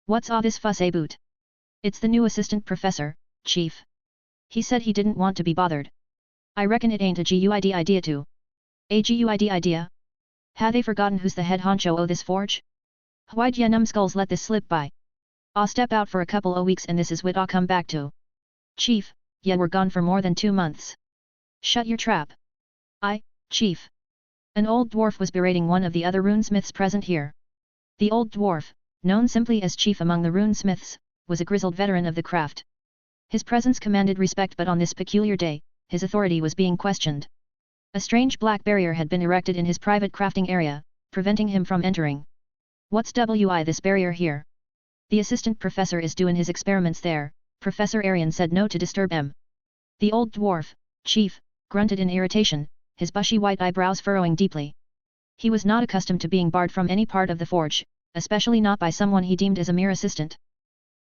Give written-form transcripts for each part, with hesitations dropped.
What's all this fuss about? It's the new assistant professor, chief. He said he didn't want to be bothered. I reckon it ain't a GUID idea too. A GUID idea? Had they forgotten who's the head honcho o' this forge? Why'd ya numbskulls let this slip by? I'll step out for a couple o' weeks and this is what I'll come back to. Chief, ya were gone for more than 2 months. Shut your trap. Chief. An old dwarf was berating one of the other runesmiths present here. The old dwarf, known simply as chief among the runesmiths, was a grizzled veteran of the craft. His presence commanded respect, but on this peculiar day, his authority was being questioned. A strange black barrier had been erected in his private crafting area, preventing him from entering. What's this barrier here? The assistant professor is doing his experiments there. Professor Arian said no to disturb him. The old dwarf, chief, grunted in irritation, his bushy white eyebrows furrowing deeply. He was not accustomed to being barred from any part of the forge, especially not by someone he deemed as a mere assistant.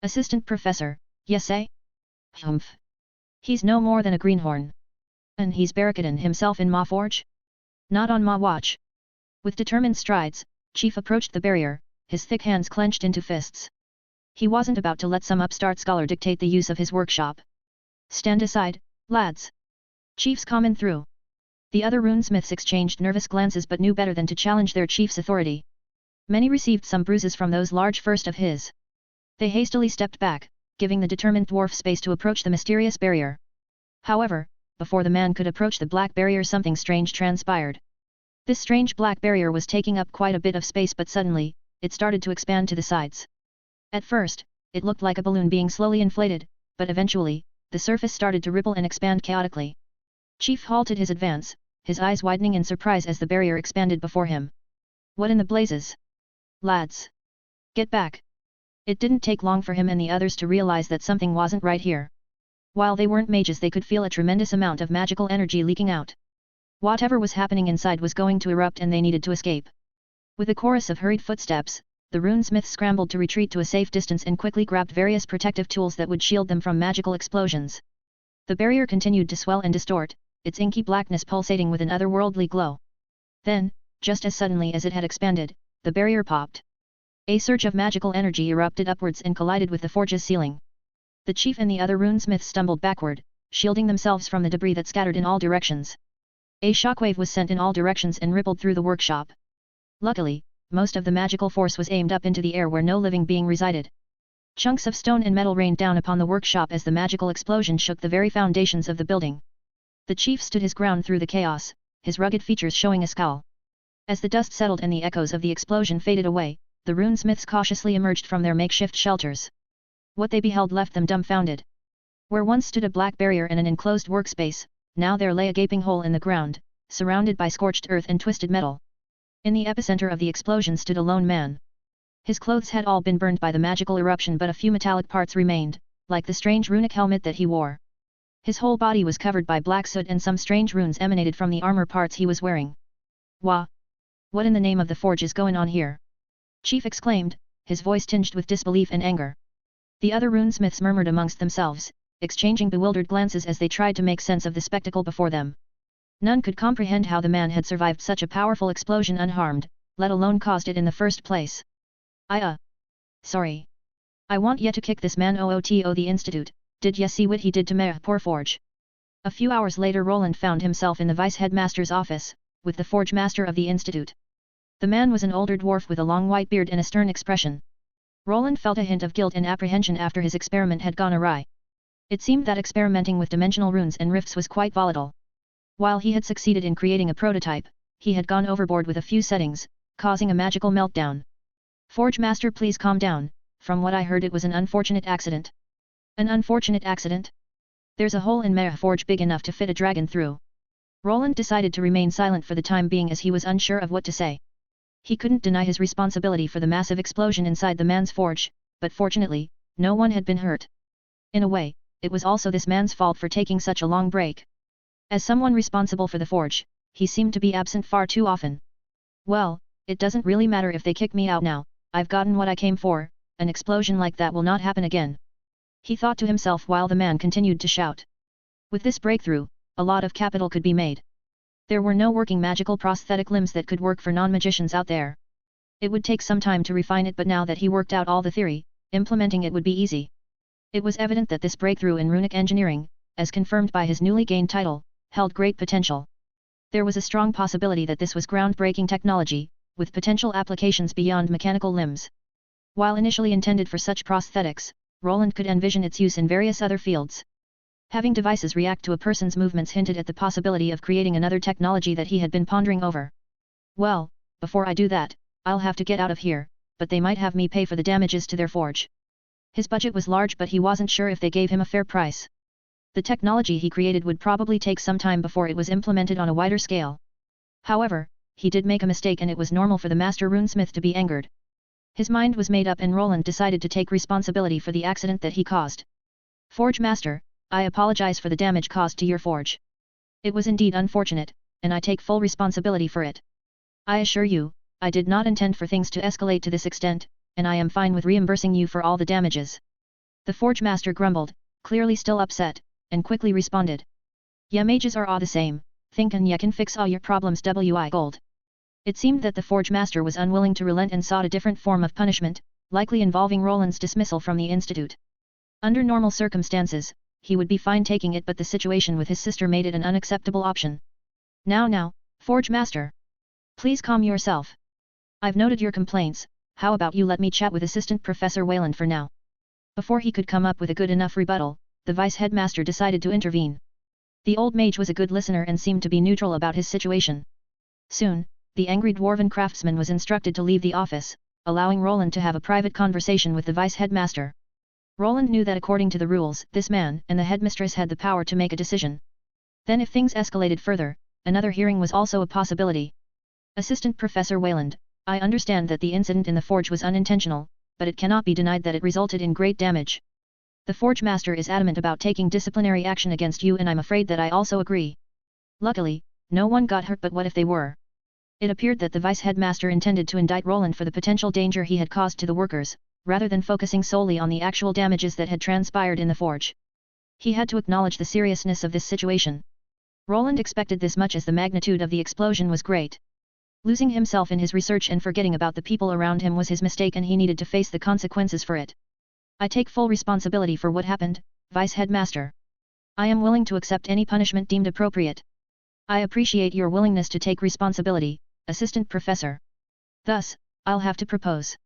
Assistant professor, yes eh? Humph. He's no more than a greenhorn. And he's barricading himself in ma forge? Not on ma watch. With determined strides, Chief approached the barrier, his thick hands clenched into fists. He wasn't about to let some upstart scholar dictate the use of his workshop. Stand aside, lads. Chief's comment through. The other runesmiths exchanged nervous glances but knew better than to challenge their chief's authority. Many received some bruises from those large first of his. They hastily stepped back, giving the determined dwarf space to approach the mysterious barrier. However, before the man could approach the black barrier, something strange transpired. This strange black barrier was taking up quite a bit of space, but suddenly, it started to expand to the sides. At first, it looked like a balloon being slowly inflated, but eventually, the surface started to ripple and expand chaotically. Chief halted his advance, his eyes widening in surprise as the barrier expanded before him. What in the blazes? Lads! Get back! It didn't take long for him and the others to realize that something wasn't right here. While they weren't mages, they could feel a tremendous amount of magical energy leaking out. Whatever was happening inside was going to erupt and they needed to escape. With a chorus of hurried footsteps, the runesmith scrambled to retreat to a safe distance and quickly grabbed various protective tools that would shield them from magical explosions. The barrier continued to swell and distort, its inky blackness pulsating with an otherworldly glow. Then, just as suddenly as it had expanded, the barrier popped. A surge of magical energy erupted upwards and collided with the forge's ceiling. The chief and the other runesmiths stumbled backward, shielding themselves from the debris that scattered in all directions. A shockwave was sent in all directions and rippled through the workshop. Luckily, most of the magical force was aimed up into the air where no living being resided. Chunks of stone and metal rained down upon the workshop as the magical explosion shook the very foundations of the building. The chief stood his ground through the chaos, his rugged features showing a scowl. As the dust settled and the echoes of the explosion faded away, the runesmiths cautiously emerged from their makeshift shelters. What they beheld left them dumbfounded. Where once stood a black barrier and an enclosed workspace, now there lay a gaping hole in the ground, surrounded by scorched earth and twisted metal. In the epicenter of the explosion stood a lone man. His clothes had all been burned by the magical eruption, but a few metallic parts remained, like the strange runic helmet that he wore. His whole body was covered by black soot and some strange runes emanated from the armor parts he was wearing. Wah! What in the name of the forge is going on here? Chief exclaimed, his voice tinged with disbelief and anger. The other runesmiths murmured amongst themselves, exchanging bewildered glances as they tried to make sense of the spectacle before them. None could comprehend how the man had survived such a powerful explosion unharmed, let alone caused it in the first place. Sorry. I want ye to kick this man ooto the institute, did ye see what he did to Meh poor forge? A few hours later Roland found himself in the vice-headmaster's office, with the forge master of the institute. The man was an older dwarf with a long white beard and a stern expression. Roland felt a hint of guilt and apprehension after his experiment had gone awry. It seemed that experimenting with dimensional runes and rifts was quite volatile. While he had succeeded in creating a prototype, he had gone overboard with a few settings, causing a magical meltdown. Forge master, please calm down, from what I heard it was an unfortunate accident. An unfortunate accident? There's a hole in Meh forge big enough to fit a dragon through. Roland decided to remain silent for the time being as he was unsure of what to say. He couldn't deny his responsibility for the massive explosion inside the man's forge, but fortunately, no one had been hurt. In a way, it was also this man's fault for taking such a long break. As someone responsible for the forge, he seemed to be absent far too often. Well, it doesn't really matter if they kick me out now, I've gotten what I came for, an explosion like that will not happen again. He thought to himself while the man continued to shout. With this breakthrough, a lot of capital could be made. There were no working magical prosthetic limbs that could work for non-magicians out there. It would take some time to refine it, but now that he worked out all the theory, implementing it would be easy. It was evident that this breakthrough in runic engineering, as confirmed by his newly gained title, held great potential. There was a strong possibility that this was groundbreaking technology, with potential applications beyond mechanical limbs. While initially intended for such prosthetics, Roland could envision its use in various other fields. Having devices react to a person's movements hinted at the possibility of creating another technology that he had been pondering over. Well, before I do that, I'll have to get out of here, but they might have me pay for the damages to their forge. His budget was large, but he wasn't sure if they gave him a fair price. The technology he created would probably take some time before it was implemented on a wider scale. However, he did make a mistake, and it was normal for the master runesmith to be angered. His mind was made up, and Roland decided to take responsibility for the accident that he caused. Forge Master, I apologize for the damage caused to your forge. It was indeed unfortunate, and I take full responsibility for it. I assure you, I did not intend for things to escalate to this extent, and I am fine with reimbursing you for all the damages. The Forge Master grumbled, clearly still upset, and quickly responded. Ya mages are all the same, thinkin' ya can fix all your problems wi gold. It seemed that the Forge Master was unwilling to relent and sought a different form of punishment, likely involving Roland's dismissal from the institute. Under normal circumstances, he would be fine taking it, but the situation with his sister made it an unacceptable option. Now, Forge Master. Please calm yourself. I've noted your complaints, how about you let me chat with Assistant Professor Wayland for now? Before he could come up with a good enough rebuttal, the Vice Headmaster decided to intervene. The old mage was a good listener and seemed to be neutral about his situation. Soon, the angry dwarven craftsman was instructed to leave the office, allowing Roland to have a private conversation with the Vice Headmaster. Roland knew that according to the rules, this man and the headmistress had the power to make a decision. Then if things escalated further, another hearing was also a possibility. Assistant Professor Wayland, I understand that the incident in the forge was unintentional, but it cannot be denied that it resulted in great damage. The Forge Master is adamant about taking disciplinary action against you, and I'm afraid that I also agree. Luckily, no one got hurt, but what if they were? It appeared that the Vice Headmaster intended to indict Roland for the potential danger he had caused to the workers, rather than focusing solely on the actual damages that had transpired in the forge. He had to acknowledge the seriousness of this situation. Roland expected this much, as the magnitude of the explosion was great. Losing himself in his research and forgetting about the people around him was his mistake, and he needed to face the consequences for it. I take full responsibility for what happened, Vice Headmaster. I am willing to accept any punishment deemed appropriate. I appreciate your willingness to take responsibility, Assistant Professor. Thus, I'll have to propose.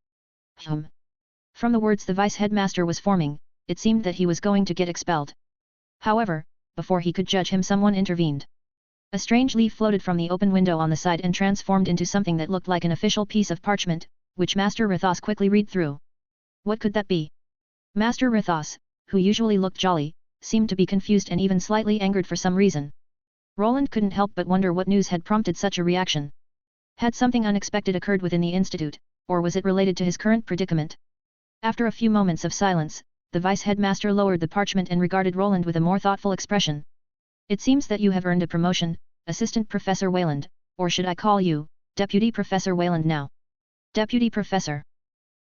From the words the Vice Headmaster was forming, it seemed that he was going to get expelled. However, before he could judge him, someone intervened. A strange leaf floated from the open window on the side and transformed into something that looked like an official piece of parchment, which Master Rithos quickly read through. What could that be? Master Rithos, who usually looked jolly, seemed to be confused and even slightly angered for some reason. Roland couldn't help but wonder what news had prompted such a reaction. Had something unexpected occurred within the institute, or was it related to his current predicament? After a few moments of silence, the Vice Headmaster lowered the parchment and regarded Roland with a more thoughtful expression. It seems that you have earned a promotion, Assistant Professor Wayland, or should I call you, Deputy Professor Wayland now? Deputy Professor.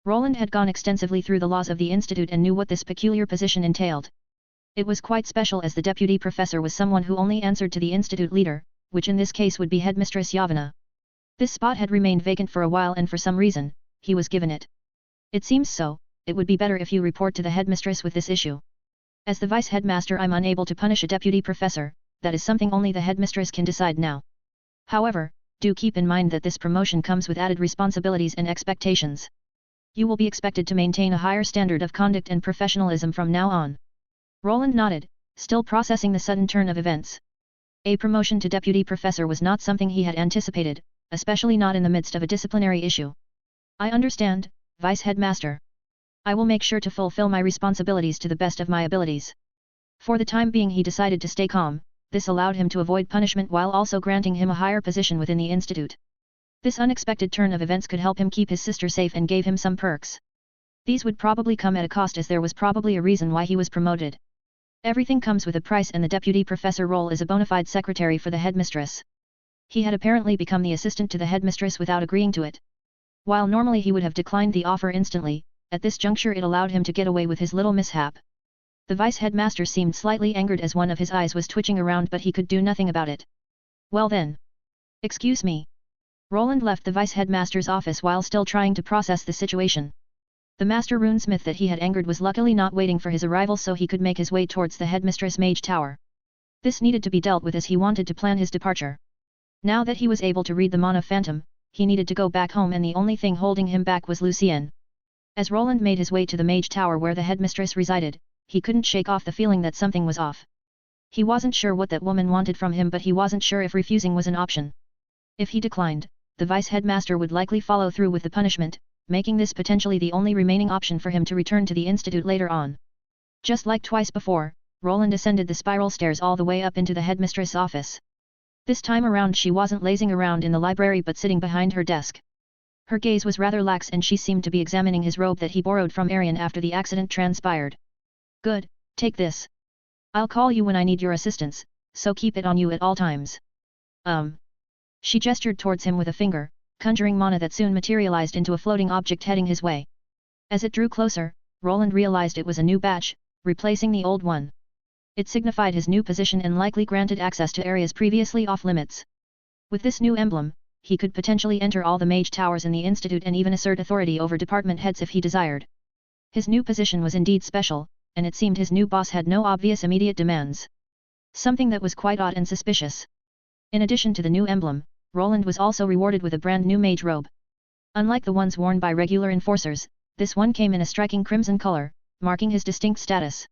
Roland had gone extensively through the laws of the institute and knew what this peculiar position entailed. It was quite special, as the Deputy Professor was someone who only answered to the institute leader, which in this case would be Headmistress Yavana. This spot had remained vacant for a while, and for some reason, he was given it. It seems so. It would be better if you report to the headmistress with this issue. As the Vice Headmaster, I'm unable to punish a deputy professor, that is something only the headmistress can decide now. However, do keep in mind that this promotion comes with added responsibilities and expectations. You will be expected to maintain a higher standard of conduct and professionalism from now on. Roland nodded, still processing the sudden turn of events. A promotion to deputy professor was not something he had anticipated, especially not in the midst of a disciplinary issue. I understand, Vice Headmaster. I will make sure to fulfill my responsibilities to the best of my abilities. For the time being, he decided to stay calm. This allowed him to avoid punishment while also granting him a higher position within the institute. This unexpected turn of events could help him keep his sister safe and gave him some perks. These would probably come at a cost, as there was probably a reason why he was promoted. Everything comes with a price, and the deputy professor role is a bona fide secretary for the headmistress. He had apparently become the assistant to the headmistress without agreeing to it. While normally he would have declined the offer instantly, at this juncture it allowed him to get away with his little mishap. The Vice Headmaster seemed slightly angered as one of his eyes was twitching around, but he could do nothing about it. Well then. Excuse me. Roland left the Vice Headmaster's office while still trying to process the situation. The master runesmith that he had angered was luckily not waiting for his arrival so he could make his way towards the headmistress mage tower. This needed to be dealt with as he wanted to plan his departure. Now that he was able to read the mana phantom, he needed to go back home and the only thing holding him back was Lucienne. As Roland made his way to the mage tower where the headmistress resided, he couldn't shake off the feeling that something was off. He wasn't sure what that woman wanted from him but he wasn't sure if refusing was an option. If he declined, the vice-headmaster would likely follow through with the punishment, making this potentially the only remaining option for him to return to the institute later on. Just like twice before, Roland ascended the spiral stairs all the way up into the headmistress' office. This time around she wasn't lazing around in the library but sitting behind her desk. Her gaze was rather lax and she seemed to be examining his robe that he borrowed from Arian after the accident transpired. Good, take this. I'll call you when I need your assistance, so keep it on you at all times. She gestured towards him with a finger, conjuring mana that soon materialized into a floating object heading his way. As it drew closer, Roland realized it was a new batch, replacing the old one. It signified his new position and likely granted access to areas previously off-limits. With this new emblem, he could potentially enter all the mage towers in the institute and even assert authority over department heads if he desired. His new position was indeed special, and it seemed his new boss had no obvious immediate demands. Something that was quite odd and suspicious. In addition to the new emblem, Roland was also rewarded with a brand new mage robe. Unlike the ones worn by regular enforcers, this one came in a striking crimson color, marking his distinct status.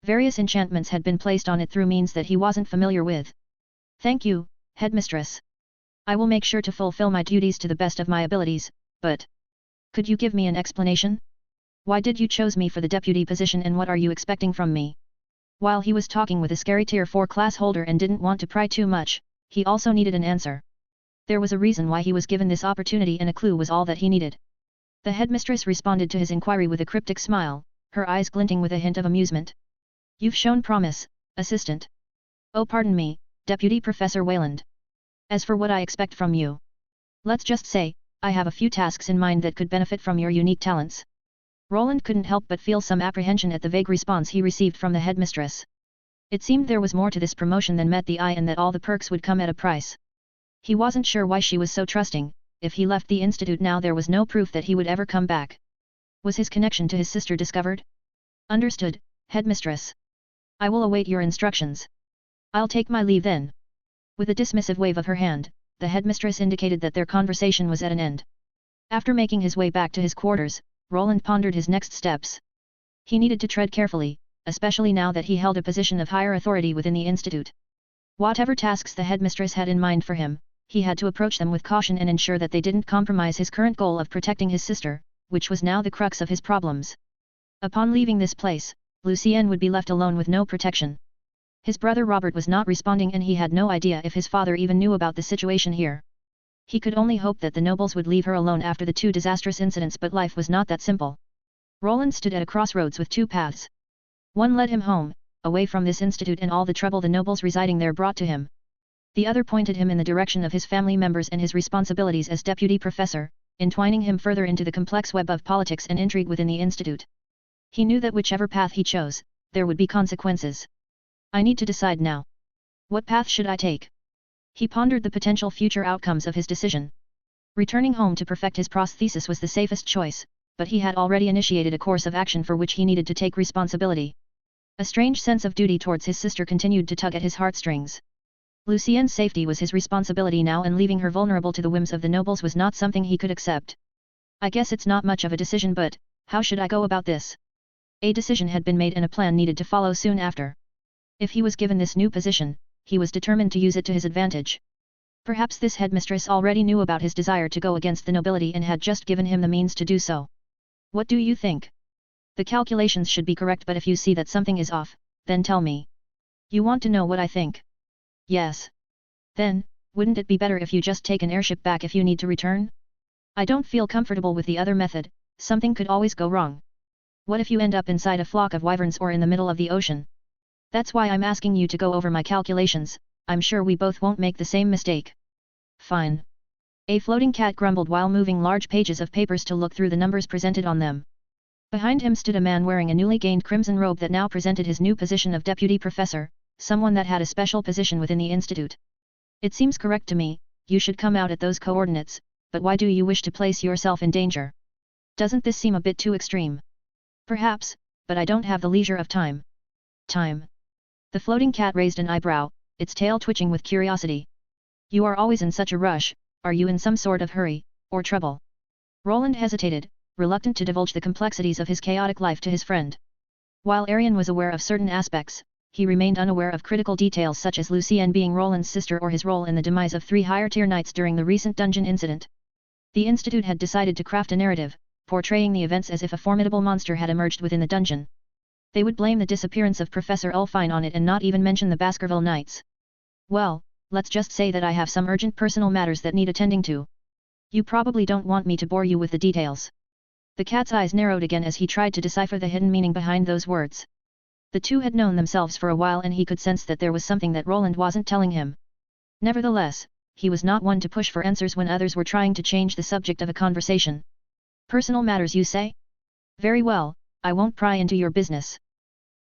Various enchantments had been placed on it through means that he wasn't familiar with. Thank you, headmistress. I will make sure to fulfill my duties to the best of my abilities, but could you give me an explanation? Why did you choose me for the deputy position and what are you expecting from me? While he was talking with a scary tier 4 class holder and didn't want to pry too much, he also needed an answer. There was a reason why he was given this opportunity and a clue was all that he needed. The headmistress responded to his inquiry with a cryptic smile, her eyes glinting with a hint of amusement. You've shown promise, assistant. Oh pardon me, Deputy Professor Wayland. As for what I expect from you, let's just say, I have a few tasks in mind that could benefit from your unique talents. Roland couldn't help but feel some apprehension at the vague response he received from the headmistress. It seemed there was more to this promotion than met the eye and that all the perks would come at a price. He wasn't sure why she was so trusting. If he left the institute now there was no proof that he would ever come back. Was his connection to his sister discovered? Understood, headmistress. I will await your instructions. I'll take my leave then. With a dismissive wave of her hand, the headmistress indicated that their conversation was at an end. After making his way back to his quarters, Roland pondered his next steps. He needed to tread carefully, especially now that he held a position of higher authority within the institute. Whatever tasks the headmistress had in mind for him, he had to approach them with caution and ensure that they didn't compromise his current goal of protecting his sister, which was now the crux of his problems. Upon leaving this place, Lucienne would be left alone with no protection. His brother Robert was not responding and he had no idea if his father even knew about the situation here. He could only hope that the nobles would leave her alone after the two disastrous incidents but life was not that simple. Roland stood at a crossroads with two paths. One led him home, away from this institute and all the trouble the nobles residing there brought to him. The other pointed him in the direction of his family members and his responsibilities as deputy professor, entwining him further into the complex web of politics and intrigue within the institute. He knew that whichever path he chose, there would be consequences. I need to decide now. What path should I take? He pondered the potential future outcomes of his decision. Returning home to perfect his prosthesis was the safest choice, but he had already initiated a course of action for which he needed to take responsibility. A strange sense of duty towards his sister continued to tug at his heartstrings. Lucienne's safety was his responsibility now and leaving her vulnerable to the whims of the nobles was not something he could accept. I guess it's not much of a decision but, how should I go about this? A decision had been made and a plan needed to follow soon after. If he was given this new position, he was determined to use it to his advantage. Perhaps this headmistress already knew about his desire to go against the nobility and had just given him the means to do so. What do you think? The calculations should be correct but if you see that something is off, then tell me. You want to know what I think? Yes. Then, wouldn't it be better if you just take an airship back if you need to return? I don't feel comfortable with the other method, something could always go wrong. What if you end up inside a flock of wyverns or in the middle of the ocean? That's why I'm asking you to go over my calculations, I'm sure we both won't make the same mistake. Fine. A floating cat grumbled while moving large pages of papers to look through the numbers presented on them. Behind him stood a man wearing a newly gained crimson robe that now presented his new position of deputy professor, someone that had a special position within the institute. It seems correct to me, you should come out at those coordinates, but why do you wish to place yourself in danger? Doesn't this seem a bit too extreme? Perhaps, but I don't have the leisure of time. Time. The floating cat raised an eyebrow, its tail twitching with curiosity. You are always in such a rush, are you in some sort of hurry, or trouble? Roland hesitated, reluctant to divulge the complexities of his chaotic life to his friend. While Arian was aware of certain aspects, he remained unaware of critical details such as Lucienne being Roland's sister or his role in the demise of 3 higher-tier knights during the recent dungeon incident. The Institute had decided to craft a narrative, portraying the events as if a formidable monster had emerged within the dungeon. They would blame the disappearance of Professor Ulfine on it and not even mention the Baskerville Knights. Well, let's just say that I have some urgent personal matters that need attending to. You probably don't want me to bore you with the details. The cat's eyes narrowed again as he tried to decipher the hidden meaning behind those words. The two had known themselves for a while and he could sense that there was something that Roland wasn't telling him. Nevertheless, he was not one to push for answers when others were trying to change the subject of a conversation. Personal matters, you say? Very well, I won't pry into your business.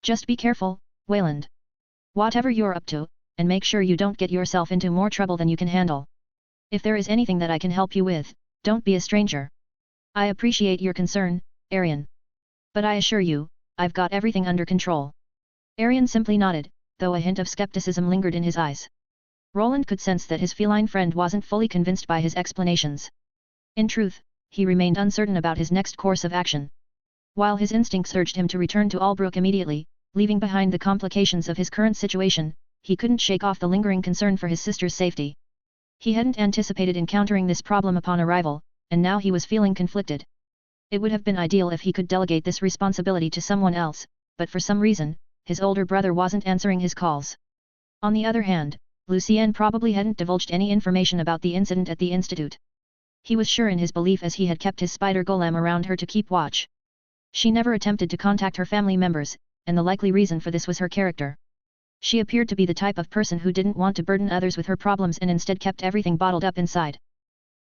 Just be careful, Wayland. Whatever you're up to, and make sure you don't get yourself into more trouble than you can handle. If there is anything that I can help you with, don't be a stranger. I appreciate your concern, Arian. But I assure you, I've got everything under control. Arian simply nodded, though a hint of skepticism lingered in his eyes. Roland could sense that his feline friend wasn't fully convinced by his explanations. In truth, he remained uncertain about his next course of action. While his instincts urged him to return to Albrook immediately, leaving behind the complications of his current situation, he couldn't shake off the lingering concern for his sister's safety. He hadn't anticipated encountering this problem upon arrival, and now he was feeling conflicted. It would have been ideal if he could delegate this responsibility to someone else, but for some reason, his older brother wasn't answering his calls. On the other hand, Lucienne probably hadn't divulged any information about the incident at the Institute. He was sure in his belief as he had kept his spider golem around her to keep watch. She never attempted to contact her family members, and the likely reason for this was her character. She appeared to be the type of person who didn't want to burden others with her problems and instead kept everything bottled up inside.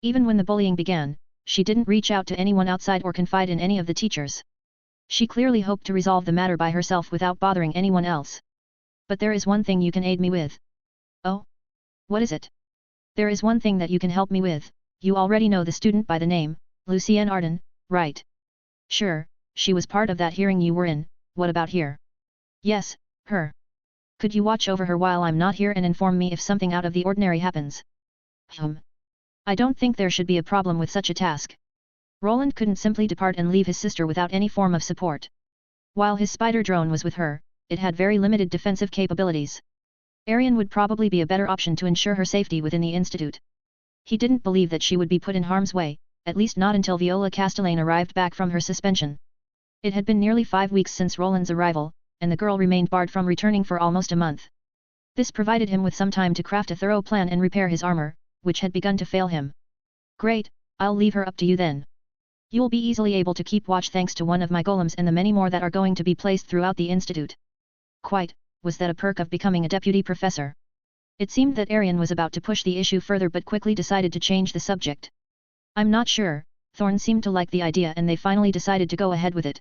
Even when the bullying began, she didn't reach out to anyone outside or confide in any of the teachers. She clearly hoped to resolve the matter by herself without bothering anyone else. But there is one thing you can aid me with. Oh? What is it? There is one thing that you can help me with. You already know the student by the name, Lucienne Arden, right? Sure, she was part of that hearing you were in. What about here? Yes, her. Could you watch over her while I'm not here and inform me if something out of the ordinary happens? I don't think there should be a problem with such a task. Roland couldn't simply depart and leave his sister without any form of support. While his spider drone was with her, it had very limited defensive capabilities. Arian would probably be a better option to ensure her safety within the Institute. He didn't believe that she would be put in harm's way, at least not until Viola Castellane arrived back from her suspension. It had been nearly 5 weeks since Roland's arrival, and the girl remained barred from returning for almost a month. This provided him with some time to craft a thorough plan and repair his armor, which had begun to fail him. Great, I'll leave her up to you then. You'll be easily able to keep watch thanks to one of my golems and the many more that are going to be placed throughout the Institute. Quite, was that a perk of becoming a deputy professor? It seemed that Arian was about to push the issue further but quickly decided to change the subject. I'm not sure, Thorn seemed to like the idea and they finally decided to go ahead with it.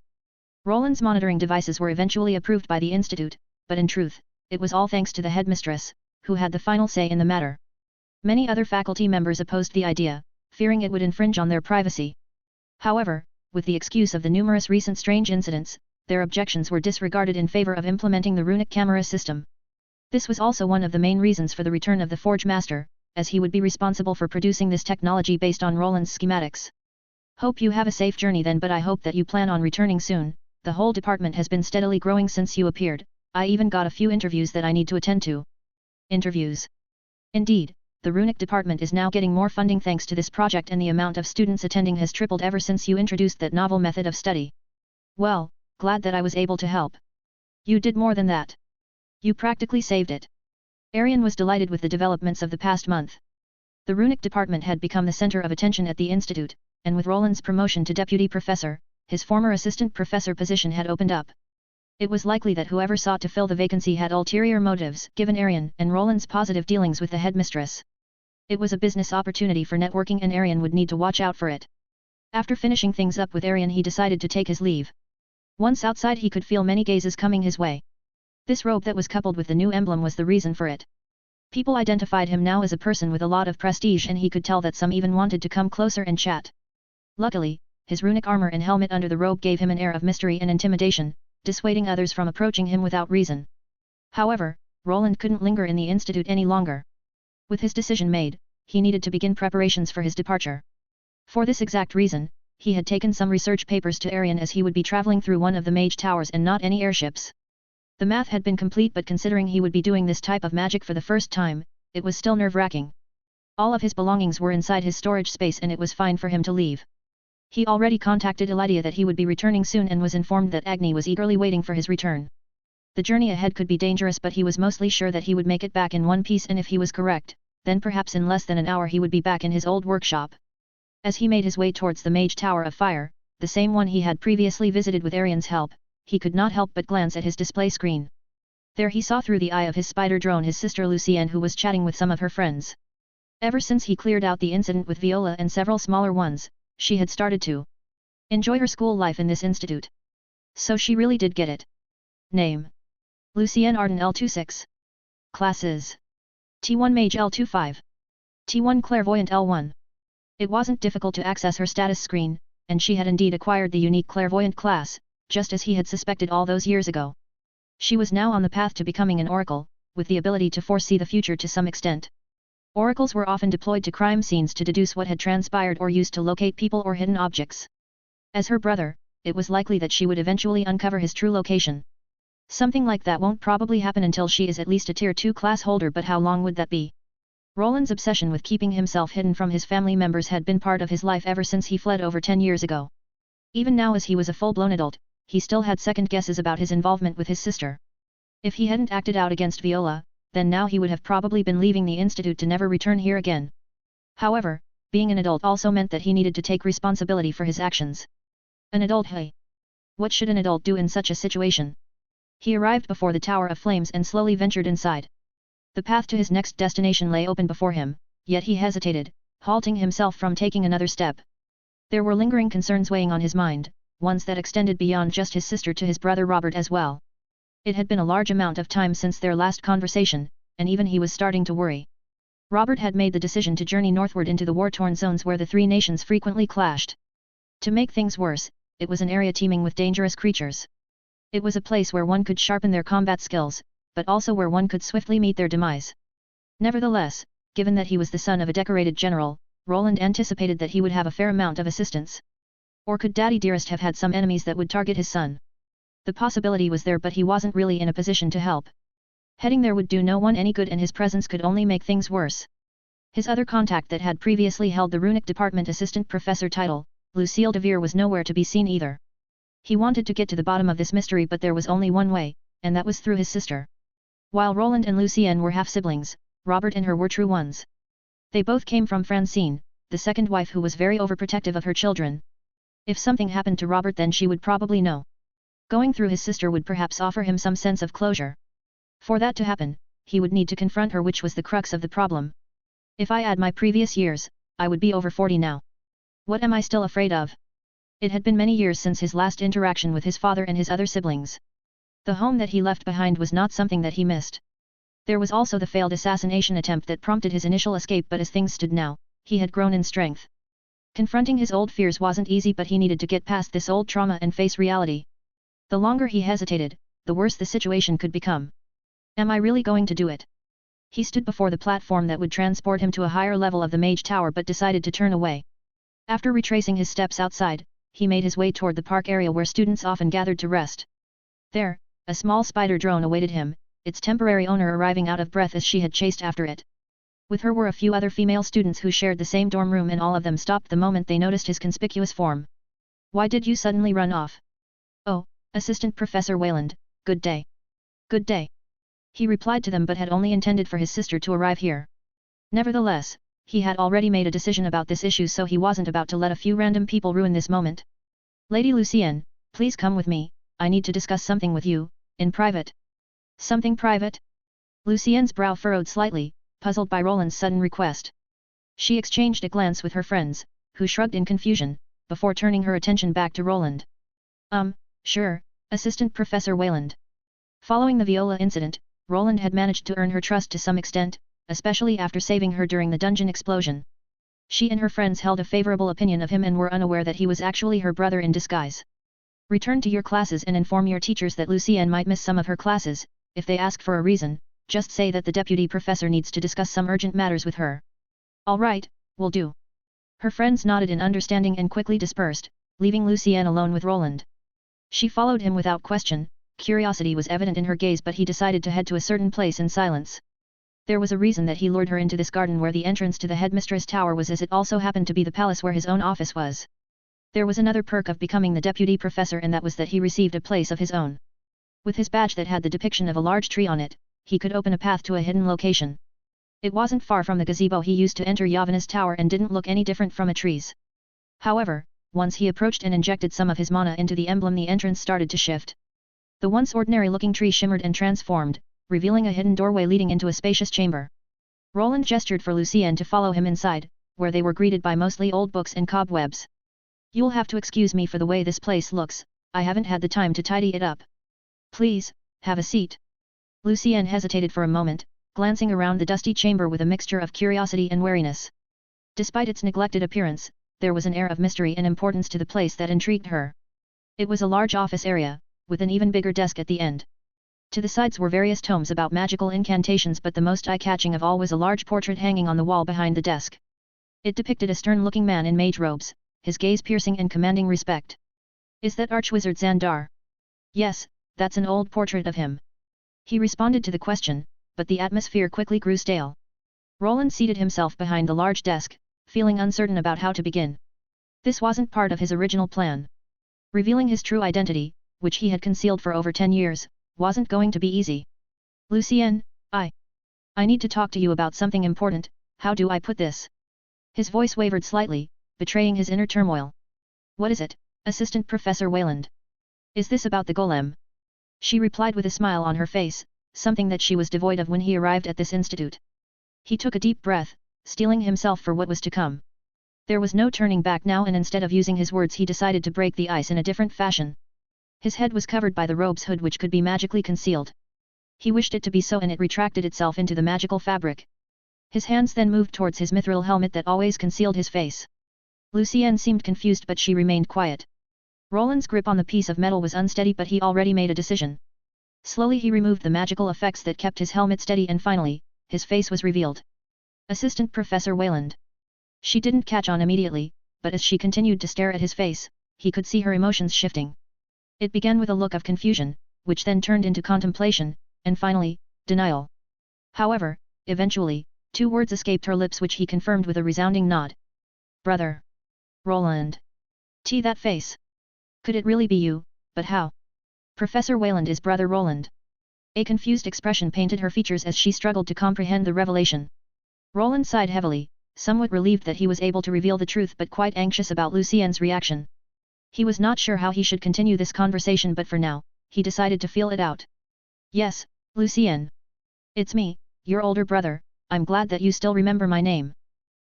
Roland's monitoring devices were eventually approved by the Institute, but in truth, it was all thanks to the headmistress, who had the final say in the matter. Many other faculty members opposed the idea, fearing it would infringe on their privacy. However, with the excuse of the numerous recent strange incidents, their objections were disregarded in favor of implementing the runic camera system. This was also one of the main reasons for the return of the Forge Master, as he would be responsible for producing this technology based on Roland's schematics. Hope you have a safe journey then, but I hope that you plan on returning soon. The whole department has been steadily growing since you appeared. I even got a few interviews that I need to attend to. Interviews? Indeed, the runic department is now getting more funding thanks to this project and the amount of students attending has tripled ever since you introduced that novel method of study. Well, glad that I was able to help. You did more than that. You practically saved it. Arian was delighted with the developments of the past month. The runic department had become the center of attention at the Institute, and with Roland's promotion to deputy professor, his former assistant professor position had opened up. It was likely that whoever sought to fill the vacancy had ulterior motives, given Arian and Roland's positive dealings with the headmistress. It was a business opportunity for networking and Arian would need to watch out for it. After finishing things up with Arian, he decided to take his leave. Once outside, he could feel many gazes coming his way. This robe that was coupled with the new emblem was the reason for it. People identified him now as a person with a lot of prestige, and he could tell that some even wanted to come closer and chat. Luckily, his runic armor and helmet under the robe gave him an air of mystery and intimidation, dissuading others from approaching him without reason. However, Roland couldn't linger in the institute any longer. With his decision made, he needed to begin preparations for his departure. For this exact reason, he had taken some research papers to Arion as he would be traveling through one of the mage towers and not any airships. The math had been complete, but considering he would be doing this type of magic for the first time, it was still nerve-wracking. All of his belongings were inside his storage space and it was fine for him to leave. He already contacted Elydia that he would be returning soon and was informed that Agni was eagerly waiting for his return. The journey ahead could be dangerous, but he was mostly sure that he would make it back in one piece, and if he was correct, then perhaps in less than an hour he would be back in his old workshop. As he made his way towards the Mage Tower of Fire, the same one he had previously visited with Arion's help, he could not help but glance at his display screen. There he saw through the eye of his spider drone his sister Lucienne, who was chatting with some of her friends. Ever since he cleared out the incident with Viola and several smaller ones, she had started to enjoy her school life in this institute. So she really did get it. Name: Lucienne Arden L26. Classes: T1 Mage L25. T1 Clairvoyant L1. It wasn't difficult to access her status screen, and she had indeed acquired the unique Clairvoyant class, just as he had suspected all those years ago. She was now on the path to becoming an oracle, with the ability to foresee the future to some extent. Oracles were often deployed to crime scenes to deduce what had transpired or used to locate people or hidden objects. As her brother, it was likely that she would eventually uncover his true location. Something like that won't probably happen until she is at least a Tier 2 class holder, but how long would that be? Roland's obsession with keeping himself hidden from his family members had been part of his life ever since he fled over 10 years ago. Even now, as he was a full-blown adult, he still had second guesses about his involvement with his sister. If he hadn't acted out against Viola, then now he would have probably been leaving the institute to never return here again. However, being an adult also meant that he needed to take responsibility for his actions. An adult, hey! What should an adult do in such a situation? He arrived before the Tower of Flames and slowly ventured inside. The path to his next destination lay open before him, yet he hesitated, halting himself from taking another step. There were lingering concerns weighing on his mind, ones that extended beyond just his sister to his brother Robert as well. It had been a large amount of time since their last conversation, and even he was starting to worry. Robert had made the decision to journey northward into the war-torn zones where the three nations frequently clashed. To make things worse, it was an area teeming with dangerous creatures. It was a place where one could sharpen their combat skills, but also where one could swiftly meet their demise. Nevertheless, given that he was the son of a decorated general, Roland anticipated that he would have a fair amount of assistance. Or could Daddy Dearest have had some enemies that would target his son? The possibility was there, but he wasn't really in a position to help. Heading there would do no one any good, and his presence could only make things worse. His other contact that had previously held the Runic Department Assistant Professor title, Lucille de Vere, was nowhere to be seen either. He wanted to get to the bottom of this mystery, but there was only one way, and that was through his sister. While Roland and Lucienne were half-siblings, Robert and her were true ones. They both came from Francine, the second wife, who was very overprotective of her children. If something happened to Robert, then she would probably know. Going through his sister would perhaps offer him some sense of closure. For that to happen, he would need to confront her, which was the crux of the problem. If I add my previous years, I would be over 40 now. What am I still afraid of? It had been many years since his last interaction with his father and his other siblings. The home that he left behind was not something that he missed. There was also the failed assassination attempt that prompted his initial escape, but as things stood now, he had grown in strength. Confronting his old fears wasn't easy, but he needed to get past this old trauma and face reality. The longer he hesitated, the worse the situation could become. Am I really going to do it? He stood before the platform that would transport him to a higher level of the Mage Tower, but decided to turn away. After retracing his steps outside, he made his way toward the park area where students often gathered to rest. There, a small spider drone awaited him, its temporary owner arriving out of breath as she had chased after it. With her were a few other female students who shared the same dorm room, and all of them stopped the moment they noticed his conspicuous form. Why did you suddenly run off? Oh, Assistant Professor Wayland, good day. Good day. He replied to them, but had only intended for his sister to arrive here. Nevertheless, he had already made a decision about this issue, so he wasn't about to let a few random people ruin this moment. Lady Lucienne, please come with me, I need to discuss something with you, in private. Something private? Lucienne's brow furrowed slightly, puzzled by Roland's sudden request. She exchanged a glance with her friends, who shrugged in confusion, before turning her attention back to Roland. Sure, Assistant Professor Wayland. Following the Viola incident, Roland had managed to earn her trust to some extent, especially after saving her during the dungeon explosion. She and her friends held a favorable opinion of him and were unaware that he was actually her brother in disguise. Return to your classes and inform your teachers that Lucienne might miss some of her classes. If they ask for a reason, just say that the deputy professor needs to discuss some urgent matters with her. All right, will do. Her friends nodded in understanding and quickly dispersed, leaving Lucienne alone with Roland. She followed him without question. Curiosity was evident in her gaze, but he decided to head to a certain place in silence. There was a reason that he lured her into this garden where the entrance to the headmistress tower was, as it also happened to be the palace where his own office was. There was another perk of becoming the deputy professor, and that was that he received a place of his own. With his badge that had the depiction of a large tree on it, he could open a path to a hidden location. It wasn't far from the gazebo he used to enter Yavana's tower and didn't look any different from a tree's. However, once he approached and injected some of his mana into the emblem, the entrance started to shift. The once ordinary-looking tree shimmered and transformed, revealing a hidden doorway leading into a spacious chamber. Roland gestured for Lucienne to follow him inside, where they were greeted by mostly old books and cobwebs. You'll have to excuse me for the way this place looks, I haven't had the time to tidy it up. Please, have a seat. Lucienne hesitated for a moment, glancing around the dusty chamber with a mixture of curiosity and wariness. Despite its neglected appearance, there was an air of mystery and importance to the place that intrigued her. It was a large office area, with an even bigger desk at the end. To the sides were various tomes about magical incantations, but the most eye-catching of all was a large portrait hanging on the wall behind the desk. It depicted a stern-looking man in mage robes, his gaze piercing and commanding respect. Is that Archwizard Xandar? Yes, that's an old portrait of him. He responded to the question, but the atmosphere quickly grew stale. Roland seated himself behind the large desk, feeling uncertain about how to begin. This wasn't part of his original plan. Revealing his true identity, which he had concealed for over 10 years, wasn't going to be easy. Lucienne, I need to talk to you about something important. How do I put this? His voice wavered slightly, betraying his inner turmoil. What is it, Assistant Professor Wayland? Is this about the golem? She replied with a smile on her face, something that she was devoid of when he arrived at this institute. He took a deep breath, steeling himself for what was to come. There was no turning back now, and instead of using his words he decided to break the ice in a different fashion. His head was covered by the robe's hood, which could be magically concealed. He wished it to be so, and it retracted itself into the magical fabric. His hands then moved towards his mithril helmet that always concealed his face. Lucienne seemed confused, but she remained quiet. Roland's grip on the piece of metal was unsteady, but he already made a decision. Slowly he removed the magical effects that kept his helmet steady, and finally, his face was revealed. Assistant Professor Wayland. She didn't catch on immediately, but as she continued to stare at his face, he could see her emotions shifting. It began with a look of confusion, which then turned into contemplation, and finally, denial. However, eventually, 2 words escaped her lips, which he confirmed with a resounding nod. Brother. Roland. That face. Could it really be you, but how? Professor Wayland is brother Roland. A confused expression painted her features as she struggled to comprehend the revelation. Roland sighed heavily, somewhat relieved that he was able to reveal the truth, but quite anxious about Lucienne's reaction. He was not sure how he should continue this conversation, but for now, he decided to feel it out. Yes, Lucienne. It's me, your older brother. I'm glad that you still remember my name.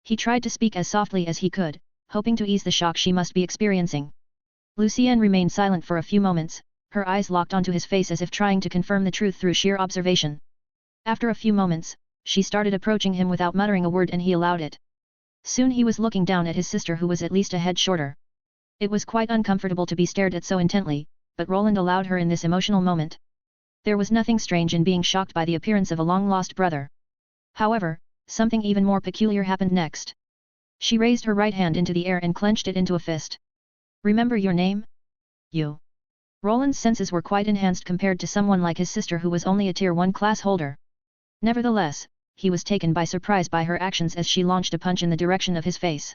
He tried to speak as softly as he could, hoping to ease the shock she must be experiencing. Lucienne remained silent for a few moments, her eyes locked onto his face as if trying to confirm the truth through sheer observation. After a few moments, she started approaching him without muttering a word, and he allowed it. Soon he was looking down at his sister, who was at least a head shorter. It was quite uncomfortable to be stared at so intently, but Roland allowed her in this emotional moment. There was nothing strange in being shocked by the appearance of a long-lost brother. However, something even more peculiar happened next. She raised her right hand into the air and clenched it into a fist. Remember your name? You. Roland's senses were quite enhanced compared to someone like his sister, who was only a Tier 1 class holder. Nevertheless, he was taken by surprise by her actions as she launched a punch in the direction of his face.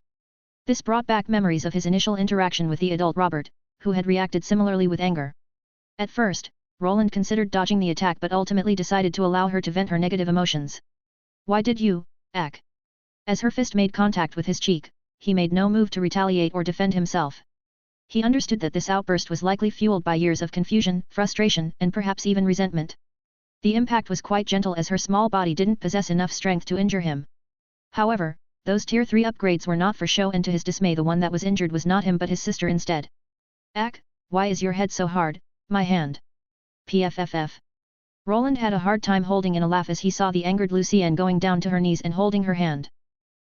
This brought back memories of his initial interaction with the adult Robert, who had reacted similarly with anger. At first, Roland considered dodging the attack, but ultimately decided to allow her to vent her negative emotions. Why did you, Ak? As her fist made contact with his cheek, he made no move to retaliate or defend himself. He understood that this outburst was likely fueled by years of confusion, frustration, and perhaps even resentment. The impact was quite gentle, as her small body didn't possess enough strength to injure him. However, those Tier 3 upgrades were not for show, and to his dismay the one that was injured was not him but his sister instead. Ak, why is your head so hard, my hand? Pfff. Roland had a hard time holding in a laugh as he saw the angered Lucienne going down to her knees and holding her hand.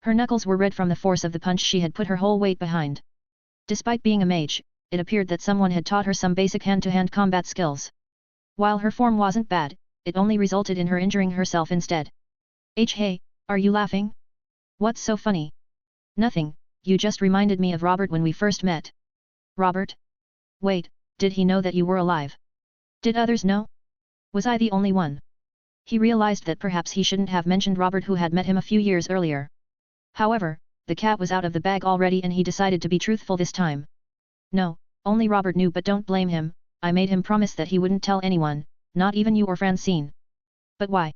Her knuckles were red from the force of the punch she had put her whole weight behind. Despite being a mage, it appeared that someone had taught her some basic hand-to-hand combat skills. While her form wasn't bad, it only resulted in her injuring herself instead. Hey, are you laughing? What's so funny? Nothing, you just reminded me of Robert when we first met. Robert? Wait, did he know that you were alive? Did others know? Was I the only one? He realized that perhaps he shouldn't have mentioned Robert who had met him a few years earlier. However, the cat was out of the bag already and he decided to be truthful this time. No, only Robert knew, but don't blame him, I made him promise that he wouldn't tell anyone, not even you or Francine. But why?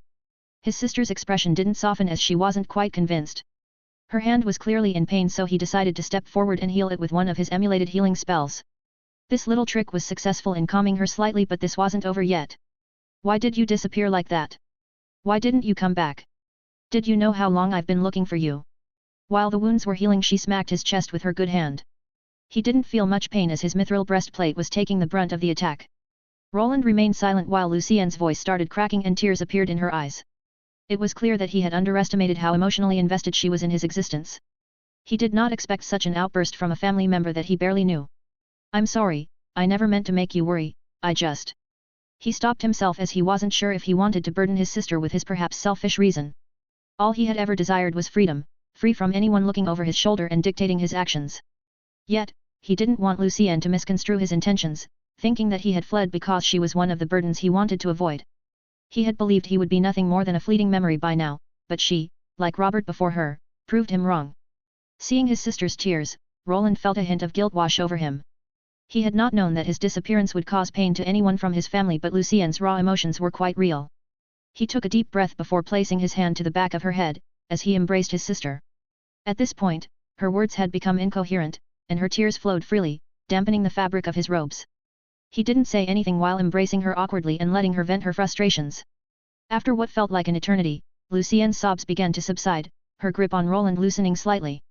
His sister's expression didn't soften as she wasn't quite convinced. Her hand was clearly in pain, so he decided to step forward and heal it with one of his emulated healing spells. This little trick was successful in calming her slightly, but this wasn't over yet. Why did you disappear like that? Why didn't you come back? Did you know how long I've been looking for you? While the wounds were healing, she smacked his chest with her good hand. He didn't feel much pain as his mithril breastplate was taking the brunt of the attack. Roland remained silent while Lucienne's voice started cracking and tears appeared in her eyes. It was clear that he had underestimated how emotionally invested she was in his existence. He did not expect such an outburst from a family member that he barely knew. I'm sorry, I never meant to make you worry, I just... He stopped himself as he wasn't sure if he wanted to burden his sister with his perhaps selfish reason. All he had ever desired was freedom, free from anyone looking over his shoulder and dictating his actions. Yet, he didn't want Lucienne to misconstrue his intentions, thinking that he had fled because she was one of the burdens he wanted to avoid. He had believed he would be nothing more than a fleeting memory by now, but she, like Robert before her, proved him wrong. Seeing his sister's tears, Roland felt a hint of guilt wash over him. He had not known that his disappearance would cause pain to anyone from his family, but Lucienne's raw emotions were quite real. He took a deep breath before placing his hand to the back of her head, as he embraced his sister. At this point, her words had become incoherent, and her tears flowed freely, dampening the fabric of his robes. He didn't say anything while embracing her awkwardly and letting her vent her frustrations. After what felt like an eternity, Lucienne's sobs began to subside, her grip on Roland loosening slightly.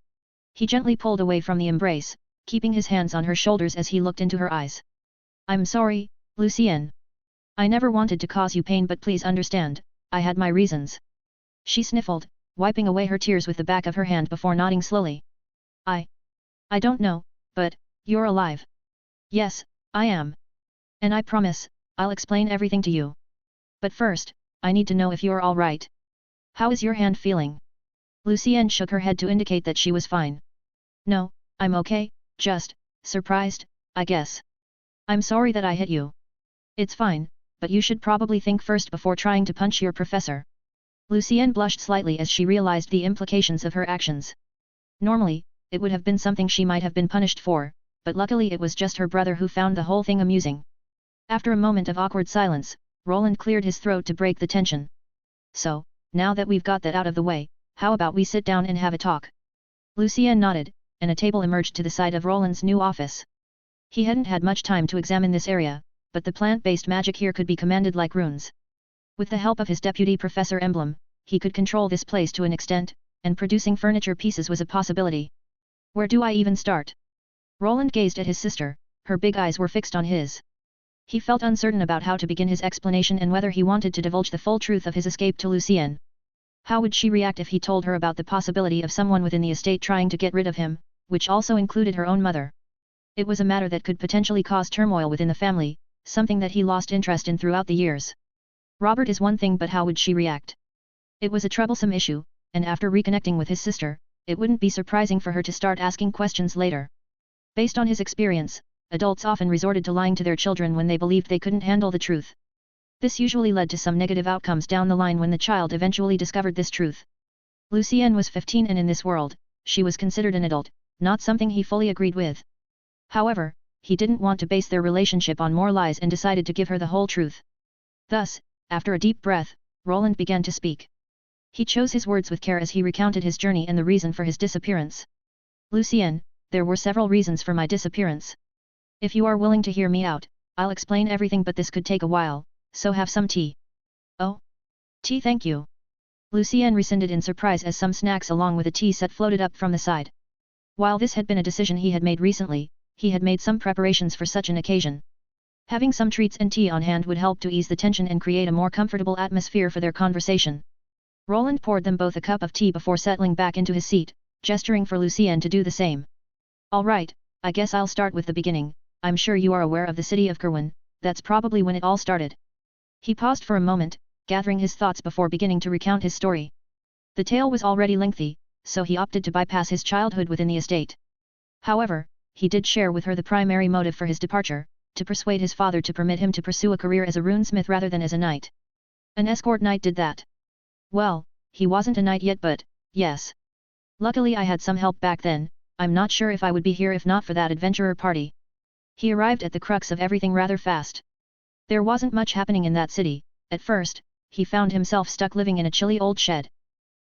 He gently pulled away from the embrace, keeping his hands on her shoulders as he looked into her eyes. I'm sorry, Lucienne. I never wanted to cause you pain, but please understand, I had my reasons. She sniffled, wiping away her tears with the back of her hand before nodding slowly. I don't know, but, you're alive. Yes, I am. And I promise, I'll explain everything to you. But first, I need to know if you're all right. How is your hand feeling? Lucienne shook her head to indicate that she was fine. No, I'm okay, just surprised, I guess. I'm sorry that I hit you. It's fine, but you should probably think first before trying to punch your professor. Lucienne blushed slightly as she realized the implications of her actions. Normally, it would have been something she might have been punished for, but luckily it was just her brother who found the whole thing amusing. After a moment of awkward silence, Roland cleared his throat to break the tension. So, now that we've got that out of the way, how about we sit down and have a talk? Lucienne nodded, and a table emerged to the side of Roland's new office. He hadn't had much time to examine this area, but the plant-based magic here could be commanded like runes. With the help of his deputy professor emblem, he could control this place to an extent, and producing furniture pieces was a possibility. Where do I even start? Roland gazed at his sister, her big eyes were fixed on his. He felt uncertain about how to begin his explanation and whether he wanted to divulge the full truth of his escape to Lucienne. How would she react if he told her about the possibility of someone within the estate trying to get rid of him, which also included her own mother? It was a matter that could potentially cause turmoil within the family, something that he lost interest in throughout the years. Robert is one thing, but how would she react? It was a troublesome issue, and after reconnecting with his sister, it wouldn't be surprising for her to start asking questions later. Based on his experience, adults often resorted to lying to their children when they believed they couldn't handle the truth. This usually led to some negative outcomes down the line when the child eventually discovered this truth. Lucienne was 15 and in this world, she was considered an adult, not something he fully agreed with. However, he didn't want to base their relationship on more lies and decided to give her the whole truth. Thus, after a deep breath, Roland began to speak. He chose his words with care as he recounted his journey and the reason for his disappearance. Lucienne, there were several reasons for my disappearance. If you are willing to hear me out, I'll explain everything, but this could take a while, so have some tea. Oh? Tea, thank you. Lucienne rescinded in surprise as some snacks along with a tea set floated up from the side. While this had been a decision he had made recently, he had made some preparations for such an occasion. Having some treats and tea on hand would help to ease the tension and create a more comfortable atmosphere for their conversation. Roland poured them both a cup of tea before settling back into his seat, gesturing for Lucienne to do the same. All right, I guess I'll start with the beginning. I'm sure you are aware of the city of Kerwin, that's probably when it all started. He paused for a moment, gathering his thoughts before beginning to recount his story. The tale was already lengthy, so he opted to bypass his childhood within the estate. However, he did share with her the primary motive for his departure, to persuade his father to permit him to pursue a career as a runesmith rather than as a knight. An escort knight did that. Well, he wasn't a knight yet but, yes. Luckily I had some help back then, I'm not sure if I would be here if not for that adventurer party. He arrived at the crux of everything rather fast. There wasn't much happening in that city. At first, he found himself stuck living in a chilly old shed.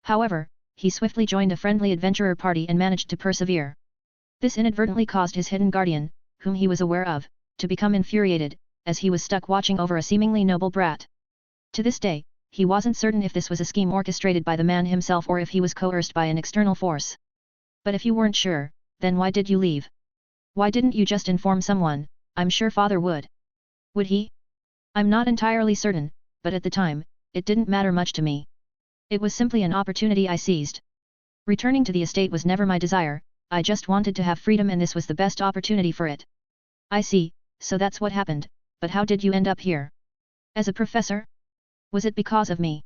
However, he swiftly joined a friendly adventurer party and managed to persevere. This inadvertently caused his hidden guardian, whom he was aware of, to become infuriated, as he was stuck watching over a seemingly noble brat. To this day, he wasn't certain if this was a scheme orchestrated by the man himself or if he was coerced by an external force. But if you weren't sure, then why did you leave? Why didn't you just inform someone? I'm sure father would. Would he? I'm not entirely certain, but at the time, it didn't matter much to me. It was simply an opportunity I seized. Returning to the estate was never my desire, I just wanted to have freedom and this was the best opportunity for it. I see, so that's what happened, but how did you end up here? As a professor? Was it because of me?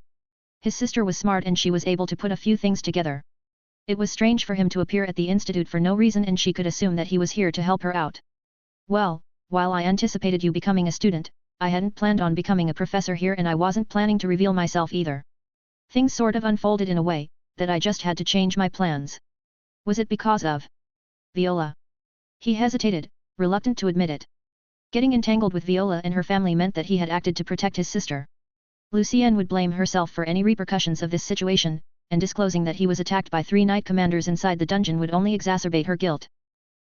His sister was smart and she was able to put a few things together. It was strange for him to appear at the institute for no reason and she could assume that he was here to help her out. Well, while I anticipated you becoming a student, I hadn't planned on becoming a professor here and I wasn't planning to reveal myself either. Things sort of unfolded in a way, that I just had to change my plans. Was it because of Viola? He hesitated, reluctant to admit it. Getting entangled with Viola and her family meant that he had acted to protect his sister. Lucienne would blame herself for any repercussions of this situation, and disclosing that he was attacked by 3 knight commanders inside the dungeon would only exacerbate her guilt.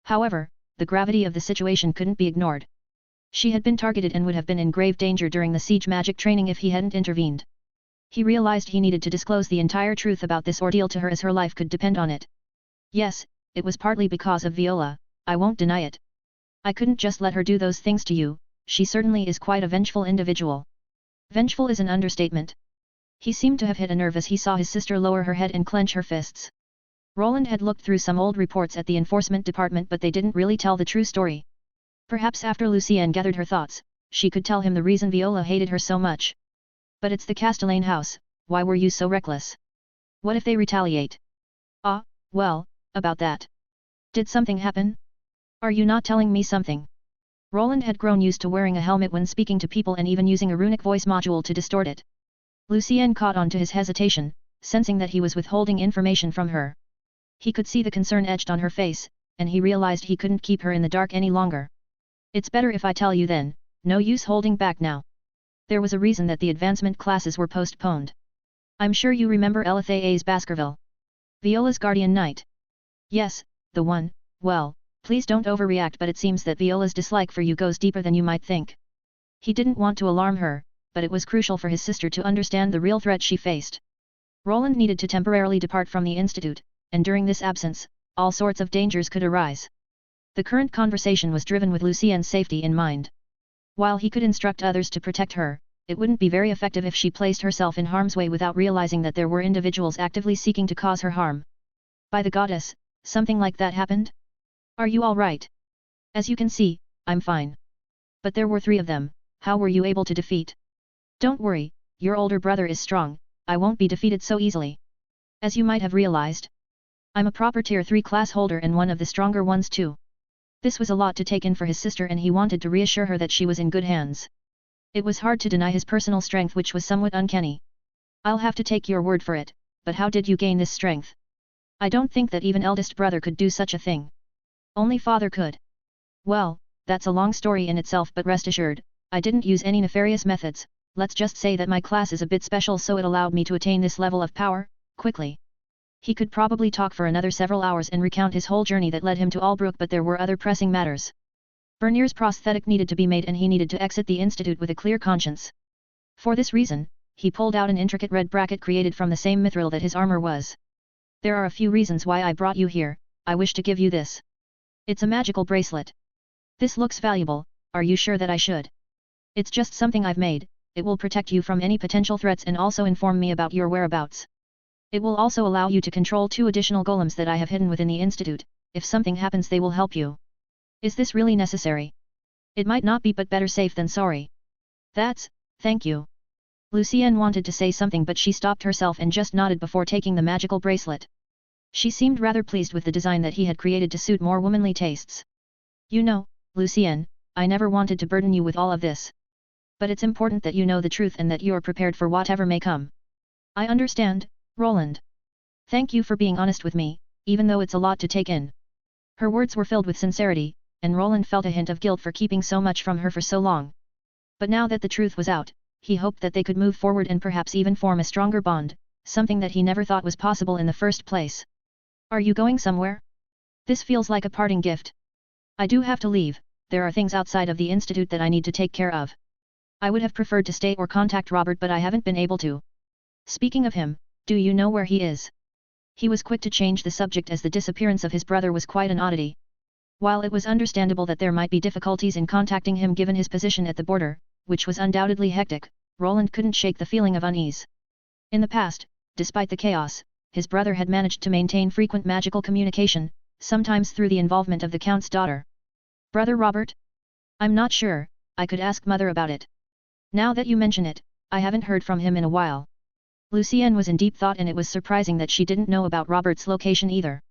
However, the gravity of the situation couldn't be ignored. She had been targeted and would have been in grave danger during the siege magic training if he hadn't intervened. He realized he needed to disclose the entire truth about this ordeal to her as her life could depend on it. Yes, it was partly because of Viola, I won't deny it. I couldn't just let her do those things to you, she certainly is quite a vengeful individual. Vengeful is an understatement. He seemed to have hit a nerve as he saw his sister lower her head and clench her fists. Roland had looked through some old reports at the enforcement department but they didn't really tell the true story. Perhaps after Lucienne gathered her thoughts, she could tell him the reason Viola hated her so much. But it's the Castellane house, why were you so reckless? What if they retaliate? Ah, well, about that. Did something happen? Are you not telling me something? Roland had grown used to wearing a helmet when speaking to people and even using a runic voice module to distort it. Lucienne caught on to his hesitation, sensing that he was withholding information from her. He could see the concern etched on her face, and he realized he couldn't keep her in the dark any longer. It's better if I tell you then, no use holding back now. There was a reason that the advancement classes were postponed. I'm sure you remember Elithae's Baskerville. Viola's guardian knight. Yes, the one. Well, please don't overreact but it seems that Viola's dislike for you goes deeper than you might think. He didn't want to alarm her, but it was crucial for his sister to understand the real threat she faced. Roland needed to temporarily depart from the institute, and during this absence, all sorts of dangers could arise. The current conversation was driven with Lucienne's safety in mind. While he could instruct others to protect her, it wouldn't be very effective if she placed herself in harm's way without realizing that there were individuals actively seeking to cause her harm. By the goddess, something like that happened? Are you all right? As you can see, I'm fine. But there were 3 of them, how were you able to defeat? Don't worry, your older brother is strong, I won't be defeated so easily. As you might have realized, I'm a proper tier 3 class holder and one of the stronger ones too. This was a lot to take in for his sister and he wanted to reassure her that she was in good hands. It was hard to deny his personal strength which was somewhat uncanny. I'll have to take your word for it, but how did you gain this strength? I don't think that even eldest brother could do such a thing. Only father could. Well, that's a long story in itself but rest assured, I didn't use any nefarious methods, let's just say that my class is a bit special so it allowed me to attain this level of power, quickly. He could probably talk for another several hours and recount his whole journey that led him to Albrook but there were other pressing matters. Bernier's prosthetic needed to be made and he needed to exit the institute with a clear conscience. For this reason, he pulled out an intricate red bracket created from the same mithril that his armor was. There are a few reasons why I brought you here, I wish to give you this. It's a magical bracelet. This looks valuable, are you sure that I should? It's just something I've made, it will protect you from any potential threats and also inform me about your whereabouts. It will also allow you to control 2 additional golems that I have hidden within the institute. If something happens they will help you. Is this really necessary? It might not be, but better safe than sorry. Thank you. Lucienne wanted to say something, but she stopped herself and just nodded before taking the magical bracelet. She seemed rather pleased with the design that he had created to suit more womanly tastes. You know, Lucienne, I never wanted to burden you with all of this. But it's important that you know the truth and that you're prepared for whatever may come. I understand, Roland. Thank you for being honest with me, even though it's a lot to take in. Her words were filled with sincerity, and Roland felt a hint of guilt for keeping so much from her for so long. But now that the truth was out, he hoped that they could move forward and perhaps even form a stronger bond, something that he never thought was possible in the first place. Are you going somewhere? This feels like a parting gift. I do have to leave, there are things outside of the institute that I need to take care of. I would have preferred to stay or contact Robert, but I haven't been able to. Speaking of him, do you know where he is? He was quick to change the subject as the disappearance of his brother was quite an oddity. While it was understandable that there might be difficulties in contacting him given his position at the border, which was undoubtedly hectic, Roland couldn't shake the feeling of unease. In the past, despite the chaos, his brother had managed to maintain frequent magical communication, sometimes through the involvement of the Count's daughter. Brother Robert? I'm not sure, I could ask Mother about it. Now that you mention it, I haven't heard from him in a while. Lucienne was in deep thought, and it was surprising that she didn't know about Robert's location either.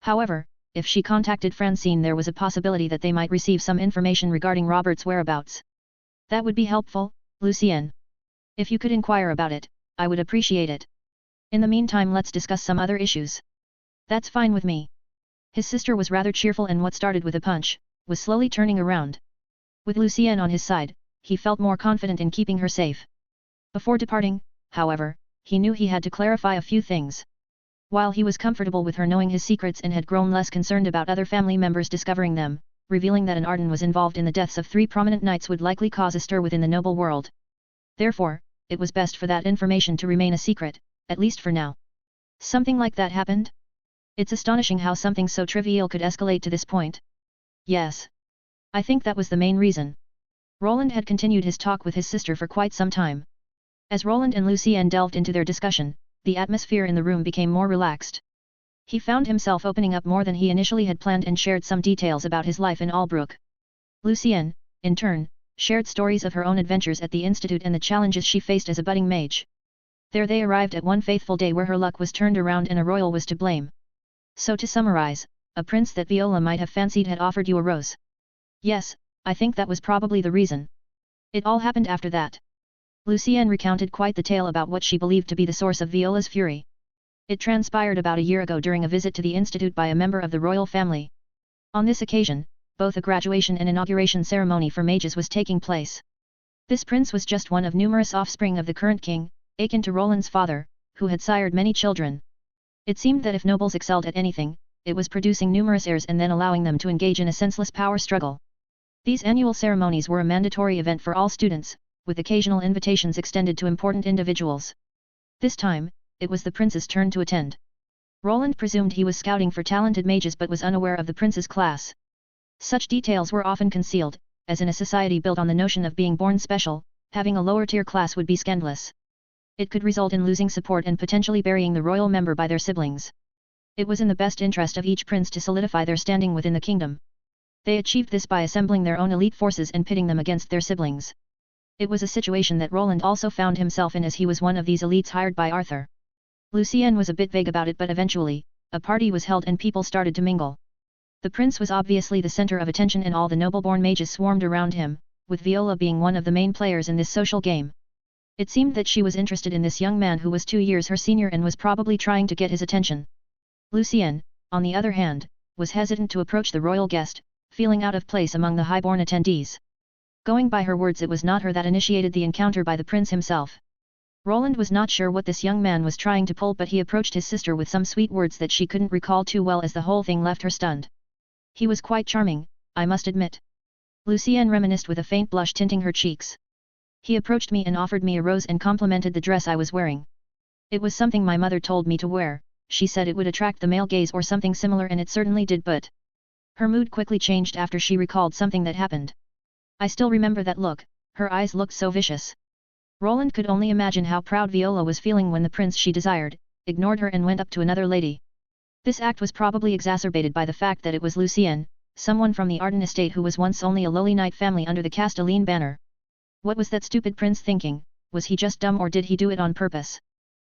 However, if she contacted Francine, there was a possibility that they might receive some information regarding Robert's whereabouts. That would be helpful, Lucienne. If you could inquire about it, I would appreciate it. In the meantime, let's discuss some other issues. That's fine with me. His sister was rather cheerful, and what started with a punch, was slowly turning around. With Lucienne on his side, he felt more confident in keeping her safe. Before departing, however, he knew he had to clarify a few things. While he was comfortable with her knowing his secrets and had grown less concerned about other family members discovering them, revealing that an Arden was involved in the deaths of 3 prominent knights would likely cause a stir within the noble world. Therefore, it was best for that information to remain a secret, at least for now. Something like that happened? It's astonishing how something so trivial could escalate to this point. Yes. I think that was the main reason. Roland had continued his talk with his sister for quite some time. As Roland and Lucienne delved into their discussion, the atmosphere in the room became more relaxed. He found himself opening up more than he initially had planned and shared some details about his life in Albrook. Lucienne, in turn, shared stories of her own adventures at the institute and the challenges she faced as a budding mage. There they arrived at one faithful day where her luck was turned around and a royal was to blame. So to summarize, a prince that Viola might have fancied had offered you a rose. Yes, I think that was probably the reason. It all happened after that. Lucienne recounted quite the tale about what she believed to be the source of Viola's fury. It transpired about a year ago during a visit to the institute by a member of the royal family. On this occasion, both a graduation and inauguration ceremony for mages was taking place. This prince was just one of numerous offspring of the current king, akin to Roland's father, who had sired many children. It seemed that if nobles excelled at anything, it was producing numerous heirs and then allowing them to engage in a senseless power struggle. These annual ceremonies were a mandatory event for all students, with occasional invitations extended to important individuals. This time, it was the prince's turn to attend. Roland presumed he was scouting for talented mages but was unaware of the prince's class. Such details were often concealed, as in a society built on the notion of being born special, having a lower-tier class would be scandalous. It could result in losing support and potentially burying the royal member by their siblings. It was in the best interest of each prince to solidify their standing within the kingdom. They achieved this by assembling their own elite forces and pitting them against their siblings. It was a situation that Roland also found himself in, as he was one of these elites hired by Arthur. Lucienne was a bit vague about it, but eventually, a party was held and people started to mingle. The prince was obviously the center of attention and all the noble-born mages swarmed around him, with Viola being one of the main players in this social game. It seemed that she was interested in this young man who was 2 years her senior and was probably trying to get his attention. Lucienne, on the other hand, was hesitant to approach the royal guest, feeling out of place among the high-born attendees. Going by her words, it was not her that initiated the encounter by the prince himself. Roland was not sure what this young man was trying to pull, but he approached his sister with some sweet words that she couldn't recall too well, as the whole thing left her stunned. He was quite charming, I must admit. Lucienne reminisced with a faint blush tinting her cheeks. He approached me and offered me a rose and complimented the dress I was wearing. It was something my mother told me to wear, she said it would attract the male gaze or something similar, and it certainly did, but... Her mood quickly changed after she recalled something that happened. I still remember that look, her eyes looked so vicious. Roland could only imagine how proud Viola was feeling when the prince she desired, ignored her and went up to another lady. This act was probably exacerbated by the fact that it was Lucienne, someone from the Arden estate who was once only a lowly knight family under the Castelline banner. What was that stupid prince thinking? Was he just dumb or did he do it on purpose?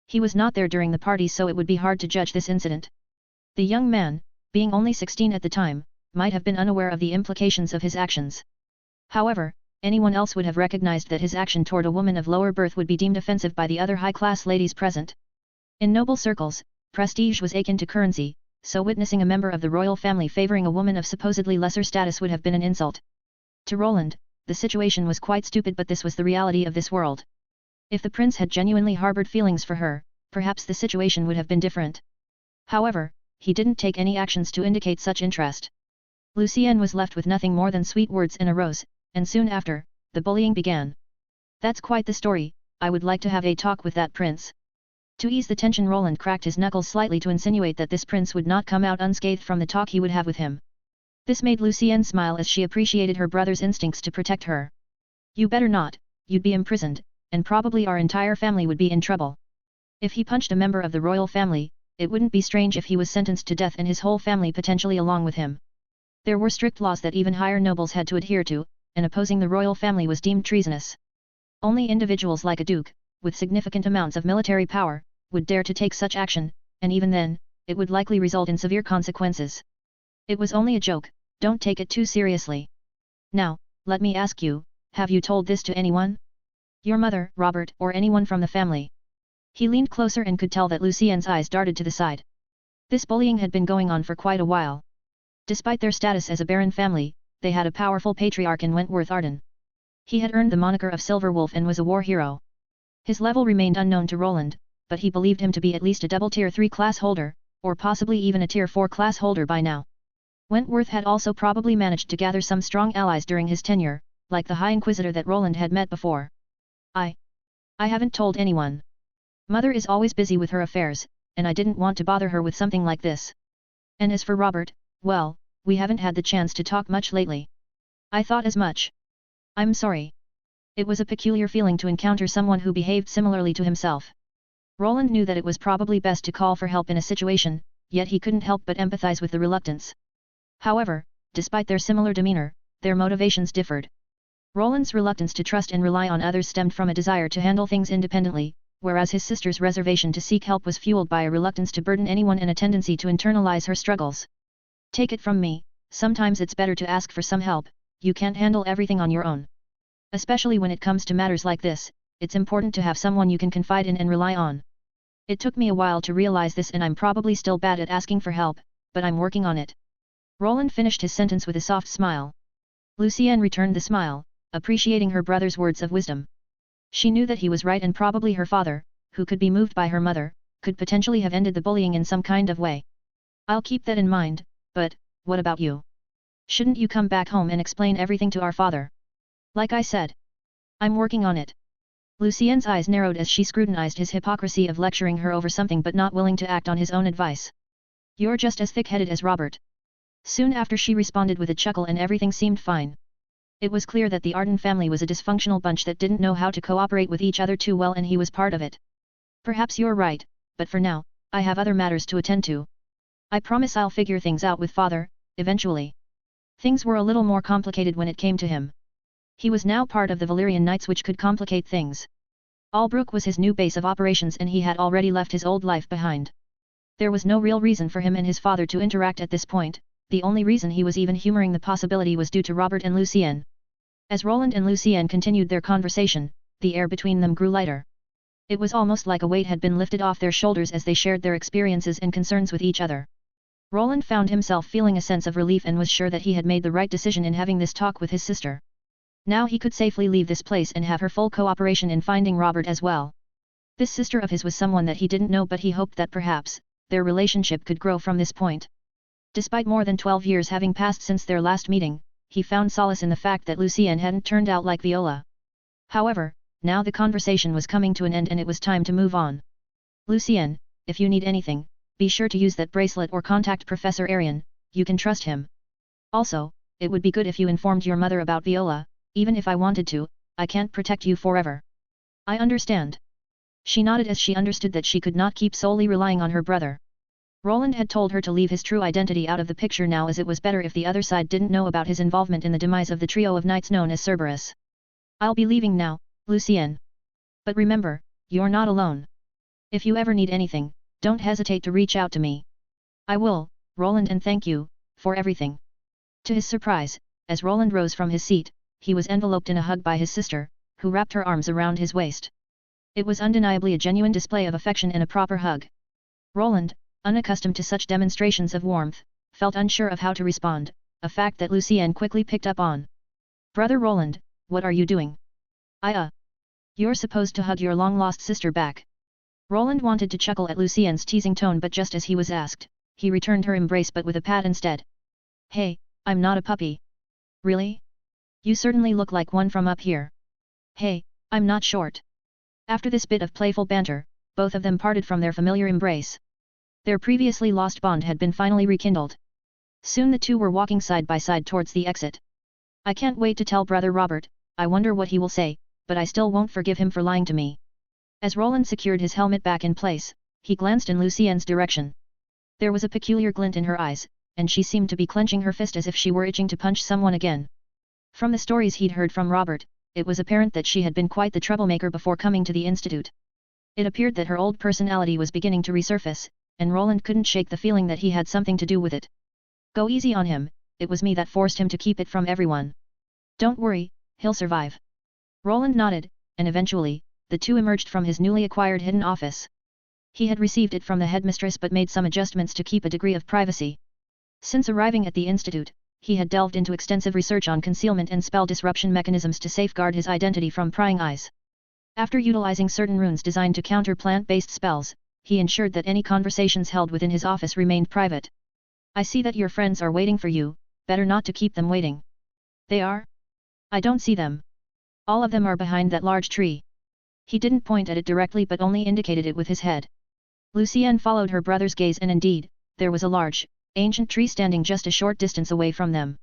He was not there during the party so it would be hard to judge this incident. The young man, being only 16 at the time, might have been unaware of the implications of his actions. However, anyone else would have recognized that his action toward a woman of lower birth would be deemed offensive by the other high-class ladies present. In noble circles, prestige was akin to currency, so witnessing a member of the royal family favoring a woman of supposedly lesser status would have been an insult. To Roland, the situation was quite stupid but this was the reality of this world. If the prince had genuinely harbored feelings for her, perhaps the situation would have been different. However, he didn't take any actions to indicate such interest. Lucienne was left with nothing more than sweet words and a rose, and soon after, the bullying began. That's quite the story, I would like to have a talk with that prince. To ease the tension Roland cracked his knuckles slightly to insinuate that this prince would not come out unscathed from the talk he would have with him. This made Lucienne smile as she appreciated her brother's instincts to protect her. You better not, you'd be imprisoned, and probably our entire family would be in trouble. If he punched a member of the royal family, it wouldn't be strange if he was sentenced to death and his whole family potentially along with him. There were strict laws that even higher nobles had to adhere to, and opposing the royal family was deemed treasonous. Only individuals like a duke, with significant amounts of military power, would dare to take such action, and even then, it would likely result in severe consequences. It was only a joke, don't take it too seriously. Now, let me ask you, have you told this to anyone? Your mother, Robert, or anyone from the family? He leaned closer and could tell that Lucienne's eyes darted to the side. This bullying had been going on for quite a while. Despite their status as a baron family, they had a powerful patriarch in Wentworth Arden. He had earned the moniker of Silver Wolf and was a war hero. His level remained unknown to Roland, but he believed him to be at least a double Tier 3 class holder, or possibly even a Tier 4 class holder by now. Wentworth had also probably managed to gather some strong allies during his tenure, like the High Inquisitor that Roland had met before. I haven't told anyone. Mother is always busy with her affairs, and I didn't want to bother her with something like this. And as for Robert, well, we haven't had the chance to talk much lately. I thought as much. I'm sorry. It was a peculiar feeling to encounter someone who behaved similarly to himself. Roland knew that it was probably best to call for help in a situation, yet he couldn't help but empathize with the reluctance. However, despite their similar demeanor, their motivations differed. Roland's reluctance to trust and rely on others stemmed from a desire to handle things independently, whereas his sister's reservation to seek help was fueled by a reluctance to burden anyone and a tendency to internalize her struggles. Take it from me, sometimes it's better to ask for some help, you can't handle everything on your own. Especially when it comes to matters like this, it's important to have someone you can confide in and rely on. It took me a while to realize this and I'm probably still bad at asking for help, but I'm working on it. Roland finished his sentence with a soft smile. Lucienne returned the smile, appreciating her brother's words of wisdom. She knew that he was right and probably her father, who could be moved by her mother, could potentially have ended the bullying in some kind of way. I'll keep that in mind, but, what about you? Shouldn't you come back home and explain everything to our father? Like I said. I'm working on it. Lucienne's eyes narrowed as she scrutinized his hypocrisy of lecturing her over something but not willing to act on his own advice. You're just as thick-headed as Robert. Soon after she responded with a chuckle and everything seemed fine. It was clear that the Arden family was a dysfunctional bunch that didn't know how to cooperate with each other too well and he was part of it. Perhaps you're right, but for now, I have other matters to attend to. I promise I'll figure things out with father, eventually. Things were a little more complicated when it came to him. He was now part of the Valyrian Knights which could complicate things. Albrook was his new base of operations and he had already left his old life behind. There was no real reason for him and his father to interact at this point, the only reason he was even humoring the possibility was due to Robert and Lucienne. As Roland and Lucienne continued their conversation, the air between them grew lighter. It was almost like a weight had been lifted off their shoulders as they shared their experiences and concerns with each other. Roland found himself feeling a sense of relief and was sure that he had made the right decision in having this talk with his sister. Now he could safely leave this place and have her full cooperation in finding Robert as well. This sister of his was someone that he didn't know but he hoped that perhaps, their relationship could grow from this point. Despite more than 12 years having passed since their last meeting, he found solace in the fact that Lucienne hadn't turned out like Viola. However, now the conversation was coming to an end and it was time to move on. Lucienne, if you need anything, be sure to use that bracelet or contact Professor Arian, you can trust him. Also, it would be good if you informed your mother about Viola. Even if I wanted to, I can't protect you forever. I understand. She nodded as she understood that she could not keep solely relying on her brother. Roland had told her to leave his true identity out of the picture now, as it was better if the other side didn't know about his involvement in the demise of the trio of knights known as Cerberus. I'll be leaving now, Lucienne. But remember, you're not alone. If you ever need anything, don't hesitate to reach out to me. I will, Roland, and thank you, for everything. To his surprise, as Roland rose from his seat, he was enveloped in a hug by his sister, who wrapped her arms around his waist. It was undeniably a genuine display of affection and a proper hug. Roland, unaccustomed to such demonstrations of warmth, felt unsure of how to respond, a fact that Lucienne quickly picked up on. Brother Roland, what are you doing? You're supposed to hug your long-lost sister back. Roland wanted to chuckle at Lucienne's teasing tone, but just as he was asked, he returned her embrace but with a pat instead. Hey, I'm not a puppy. Really? You certainly look like one from up here. Hey, I'm not short. After this bit of playful banter, both of them parted from their familiar embrace. Their previously lost bond had been finally rekindled. Soon the two were walking side by side towards the exit. I can't wait to tell Brother Robert, I wonder what he will say, but I still won't forgive him for lying to me. As Roland secured his helmet back in place, he glanced in Lucienne's direction. There was a peculiar glint in her eyes, and she seemed to be clenching her fist as if she were itching to punch someone again. From the stories he'd heard from Robert, it was apparent that she had been quite the troublemaker before coming to the institute. It appeared that her old personality was beginning to resurface, and Roland couldn't shake the feeling that he had something to do with it. Go easy on him, it was me that forced him to keep it from everyone. Don't worry, he'll survive. Roland nodded, and eventually, the two emerged from his newly acquired hidden office. He had received it from the headmistress but made some adjustments to keep a degree of privacy. Since arriving at the institute, he had delved into extensive research on concealment and spell disruption mechanisms to safeguard his identity from prying eyes. After utilizing certain runes designed to counter plant-based spells, he ensured that any conversations held within his office remained private. I see that your friends are waiting for you, better not to keep them waiting. They are? I don't see them. All of them are behind that large tree. He didn't point at it directly but only indicated it with his head. Lucienne followed her brother's gaze, and indeed, there was a large, ancient tree standing just a short distance away from them.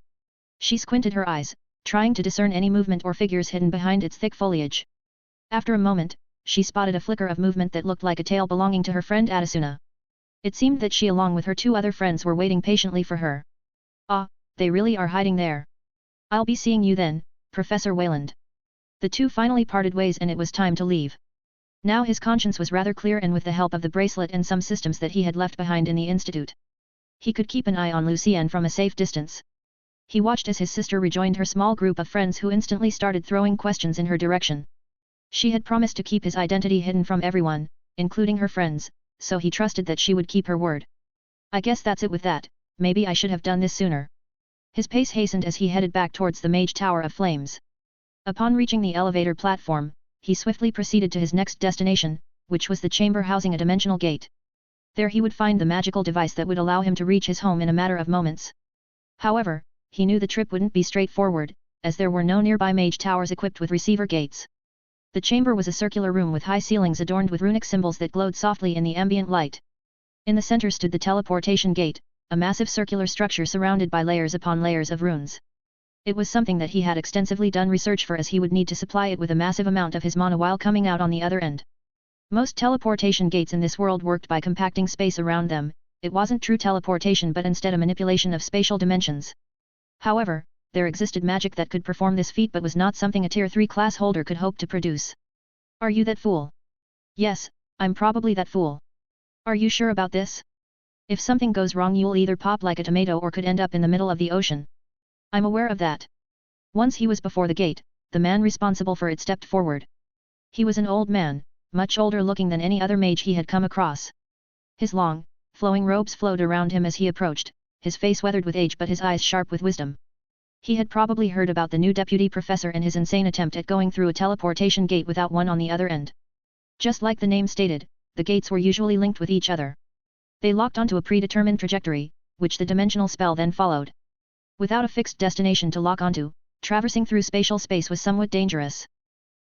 She squinted her eyes, trying to discern any movement or figures hidden behind its thick foliage. After a moment, she spotted a flicker of movement that looked like a tail belonging to her friend Adesuna. It seemed that she along with her two other friends were waiting patiently for her. Ah, they really are hiding there. I'll be seeing you then, Professor Wayland. The two finally parted ways and it was time to leave. Now his conscience was rather clear, and with the help of the bracelet and some systems that he had left behind in the institute, he could keep an eye on Lucienne from a safe distance. He watched as his sister rejoined her small group of friends who instantly started throwing questions in her direction. She had promised to keep his identity hidden from everyone, including her friends, so he trusted that she would keep her word. I guess that's it with that, maybe I should have done this sooner. His pace hastened as he headed back towards the Mage Tower of Flames. Upon reaching the elevator platform, he swiftly proceeded to his next destination, which was the chamber housing a dimensional gate. There he would find the magical device that would allow him to reach his home in a matter of moments. However, he knew the trip wouldn't be straightforward, as there were no nearby mage towers equipped with receiver gates. The chamber was a circular room with high ceilings adorned with runic symbols that glowed softly in the ambient light. In the center stood the teleportation gate, a massive circular structure surrounded by layers upon layers of runes. It was something that he had extensively done research for, as he would need to supply it with a massive amount of his mana while coming out on the other end. Most teleportation gates in this world worked by compacting space around them. It wasn't true teleportation but instead a manipulation of spatial dimensions. However, there existed magic that could perform this feat but was not something a Tier 3 class holder could hope to produce. Are you that fool? Yes, I'm probably that fool. Are you sure about this? If something goes wrong you'll either pop like a tomato or could end up in the middle of the ocean. I'm aware of that. Once he was before the gate, the man responsible for it stepped forward. He was an old man, much older looking than any other mage he had come across. His long, flowing robes flowed around him as he approached, his face weathered with age but his eyes sharp with wisdom. He had probably heard about the new deputy professor and his insane attempt at going through a teleportation gate without one on the other end. Just like the name stated, the gates were usually linked with each other. They locked onto a predetermined trajectory, which the dimensional spell then followed. Without a fixed destination to lock onto, traversing through spatial space was somewhat dangerous.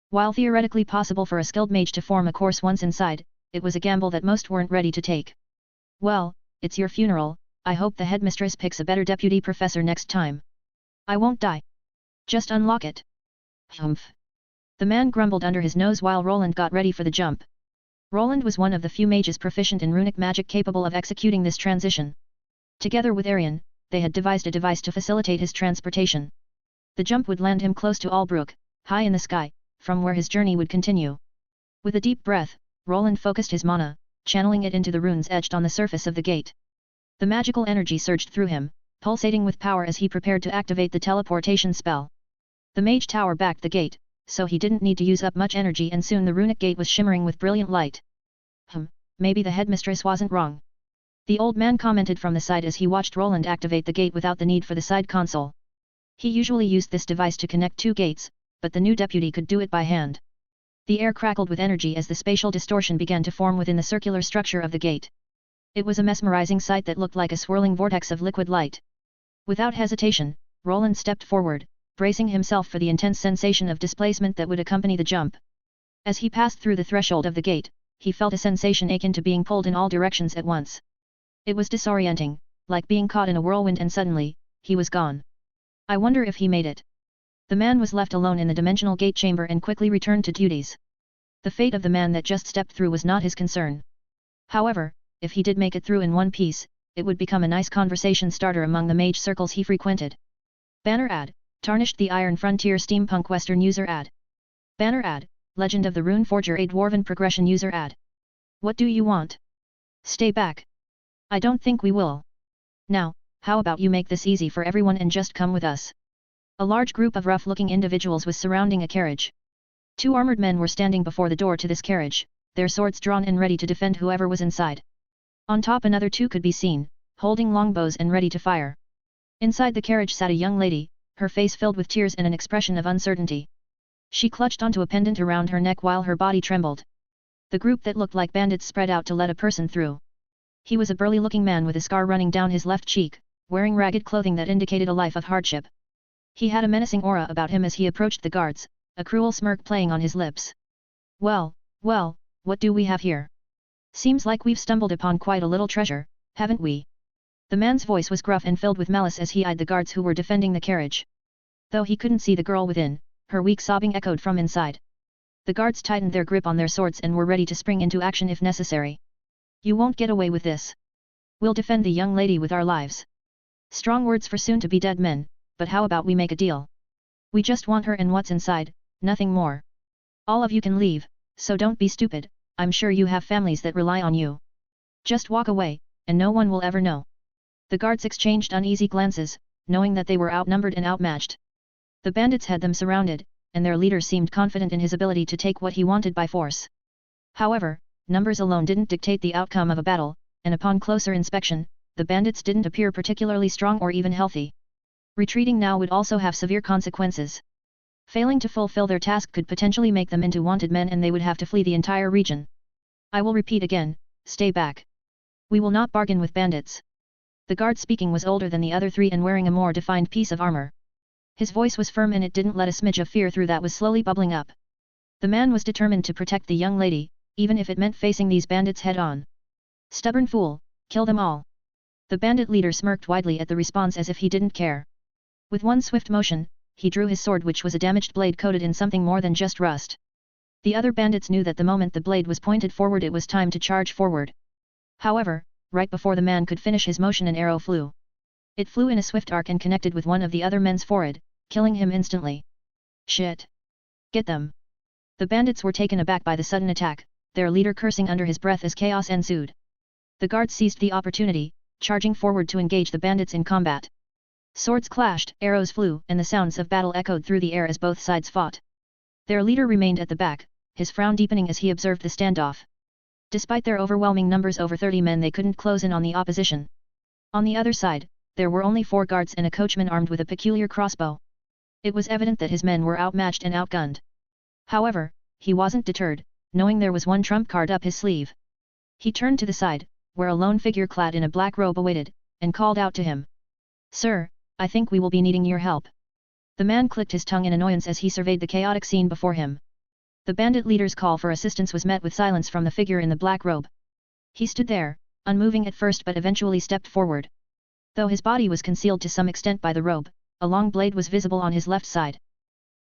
While theoretically possible for a skilled mage to form a course once inside, it was a gamble that most weren't ready to take. Well, it's your funeral, I hope the headmistress picks a better deputy professor next time. I won't die. Just unlock it. Humph. The man grumbled under his nose while Roland got ready for the jump. Roland was one of the few mages proficient in runic magic capable of executing this transition. Together with Arian, they had devised a device to facilitate his transportation. The jump would land him close to Albrook, high in the sky, from where his journey would continue. With a deep breath, Roland focused his mana, channeling it into the runes etched on the surface of the gate. The magical energy surged through him, pulsating with power as he prepared to activate the teleportation spell. The mage tower backed the gate, so he didn't need to use up much energy, and soon the runic gate was shimmering with brilliant light. Maybe the headmistress wasn't wrong. The old man commented from the side as he watched Roland activate the gate without the need for the side console. He usually used this device to connect two gates, but the new deputy could do it by hand. The air crackled with energy as the spatial distortion began to form within the circular structure of the gate. It was a mesmerizing sight that looked like a swirling vortex of liquid light. Without hesitation, Roland stepped forward, bracing himself for the intense sensation of displacement that would accompany the jump. As he passed through the threshold of the gate, he felt a sensation akin to being pulled in all directions at once. It was disorienting, like being caught in a whirlwind, and suddenly, he was gone. I wonder if he made it. The man was left alone in the dimensional gate chamber and quickly returned to duties. The fate of the man that just stepped through was not his concern. However, if he did make it through in one piece, it would become a nice conversation starter among the mage circles he frequented. Banner ad, Tarnished the Iron Frontier Steampunk Western User ad. Banner ad, Legend of the Rune Forger A Dwarven Progression User ad. What do you want? Stay back. I don't think we will. Now, how about you make this easy for everyone and just come with us? A large group of rough-looking individuals was surrounding a carriage. Two armored men were standing before the door to this carriage, their swords drawn and ready to defend whoever was inside. On top another two could be seen, holding longbows and ready to fire. Inside the carriage sat a young lady, her face filled with tears and an expression of uncertainty. She clutched onto a pendant around her neck while her body trembled. The group that looked like bandits spread out to let a person through. He was a burly-looking man with a scar running down his left cheek, wearing ragged clothing that indicated a life of hardship. He had a menacing aura about him as he approached the guards, a cruel smirk playing on his lips. Well, what do we have here? Seems like we've stumbled upon quite a little treasure, haven't we? The man's voice was gruff and filled with malice as he eyed the guards who were defending the carriage. Though he couldn't see the girl within, her weak sobbing echoed from inside. The guards tightened their grip on their swords and were ready to spring into action if necessary. You won't get away with this. We'll defend the young lady with our lives. Strong words for soon-to-be dead men, but how about we make a deal? We just want her and what's inside, nothing more. All of you can leave, so don't be stupid, I'm sure you have families that rely on you. Just walk away, and no one will ever know. The guards exchanged uneasy glances, knowing that they were outnumbered and outmatched. The bandits had them surrounded, and their leader seemed confident in his ability to take what he wanted by force. However, numbers alone didn't dictate the outcome of a battle, and upon closer inspection, the bandits didn't appear particularly strong or even healthy. Retreating now would also have severe consequences. Failing to fulfill their task could potentially make them into wanted men and they would have to flee the entire region. I will repeat again, stay back. We will not bargain with bandits. The guard speaking was older than the other three and wearing a more defined piece of armor. His voice was firm and it didn't let a smidge of fear through that was slowly bubbling up. The man was determined to protect the young lady, even if it meant facing these bandits head-on. Stubborn fool, kill them all. The bandit leader smirked widely at the response as if he didn't care. With one swift motion, he drew his sword, which was a damaged blade coated in something more than just rust. The other bandits knew that the moment the blade was pointed forward it was time to charge forward. However, right before the man could finish his motion an arrow flew. It flew in a swift arc and connected with one of the other men's forehead, killing him instantly. Shit! Get them! The bandits were taken aback by the sudden attack, their leader cursing under his breath as chaos ensued. The guards seized the opportunity, charging forward to engage the bandits in combat. Swords clashed, arrows flew, and the sounds of battle echoed through the air as both sides fought. Their leader remained at the back, his frown deepening as he observed the standoff. Despite their overwhelming numbers, over 30 men, they couldn't close in on the opposition. On the other side, there were only 4 guards and a coachman armed with a peculiar crossbow. It was evident that his men were outmatched and outgunned. However, he wasn't deterred, knowing there was one trump card up his sleeve. He turned to the side, where a lone figure clad in a black robe awaited, and called out to him. Sir, I think we will be needing your help. The man clicked his tongue in annoyance as he surveyed the chaotic scene before him. The bandit leader's call for assistance was met with silence from the figure in the black robe. He stood there, unmoving at first but eventually stepped forward. Though his body was concealed to some extent by the robe, a long blade was visible on his left side.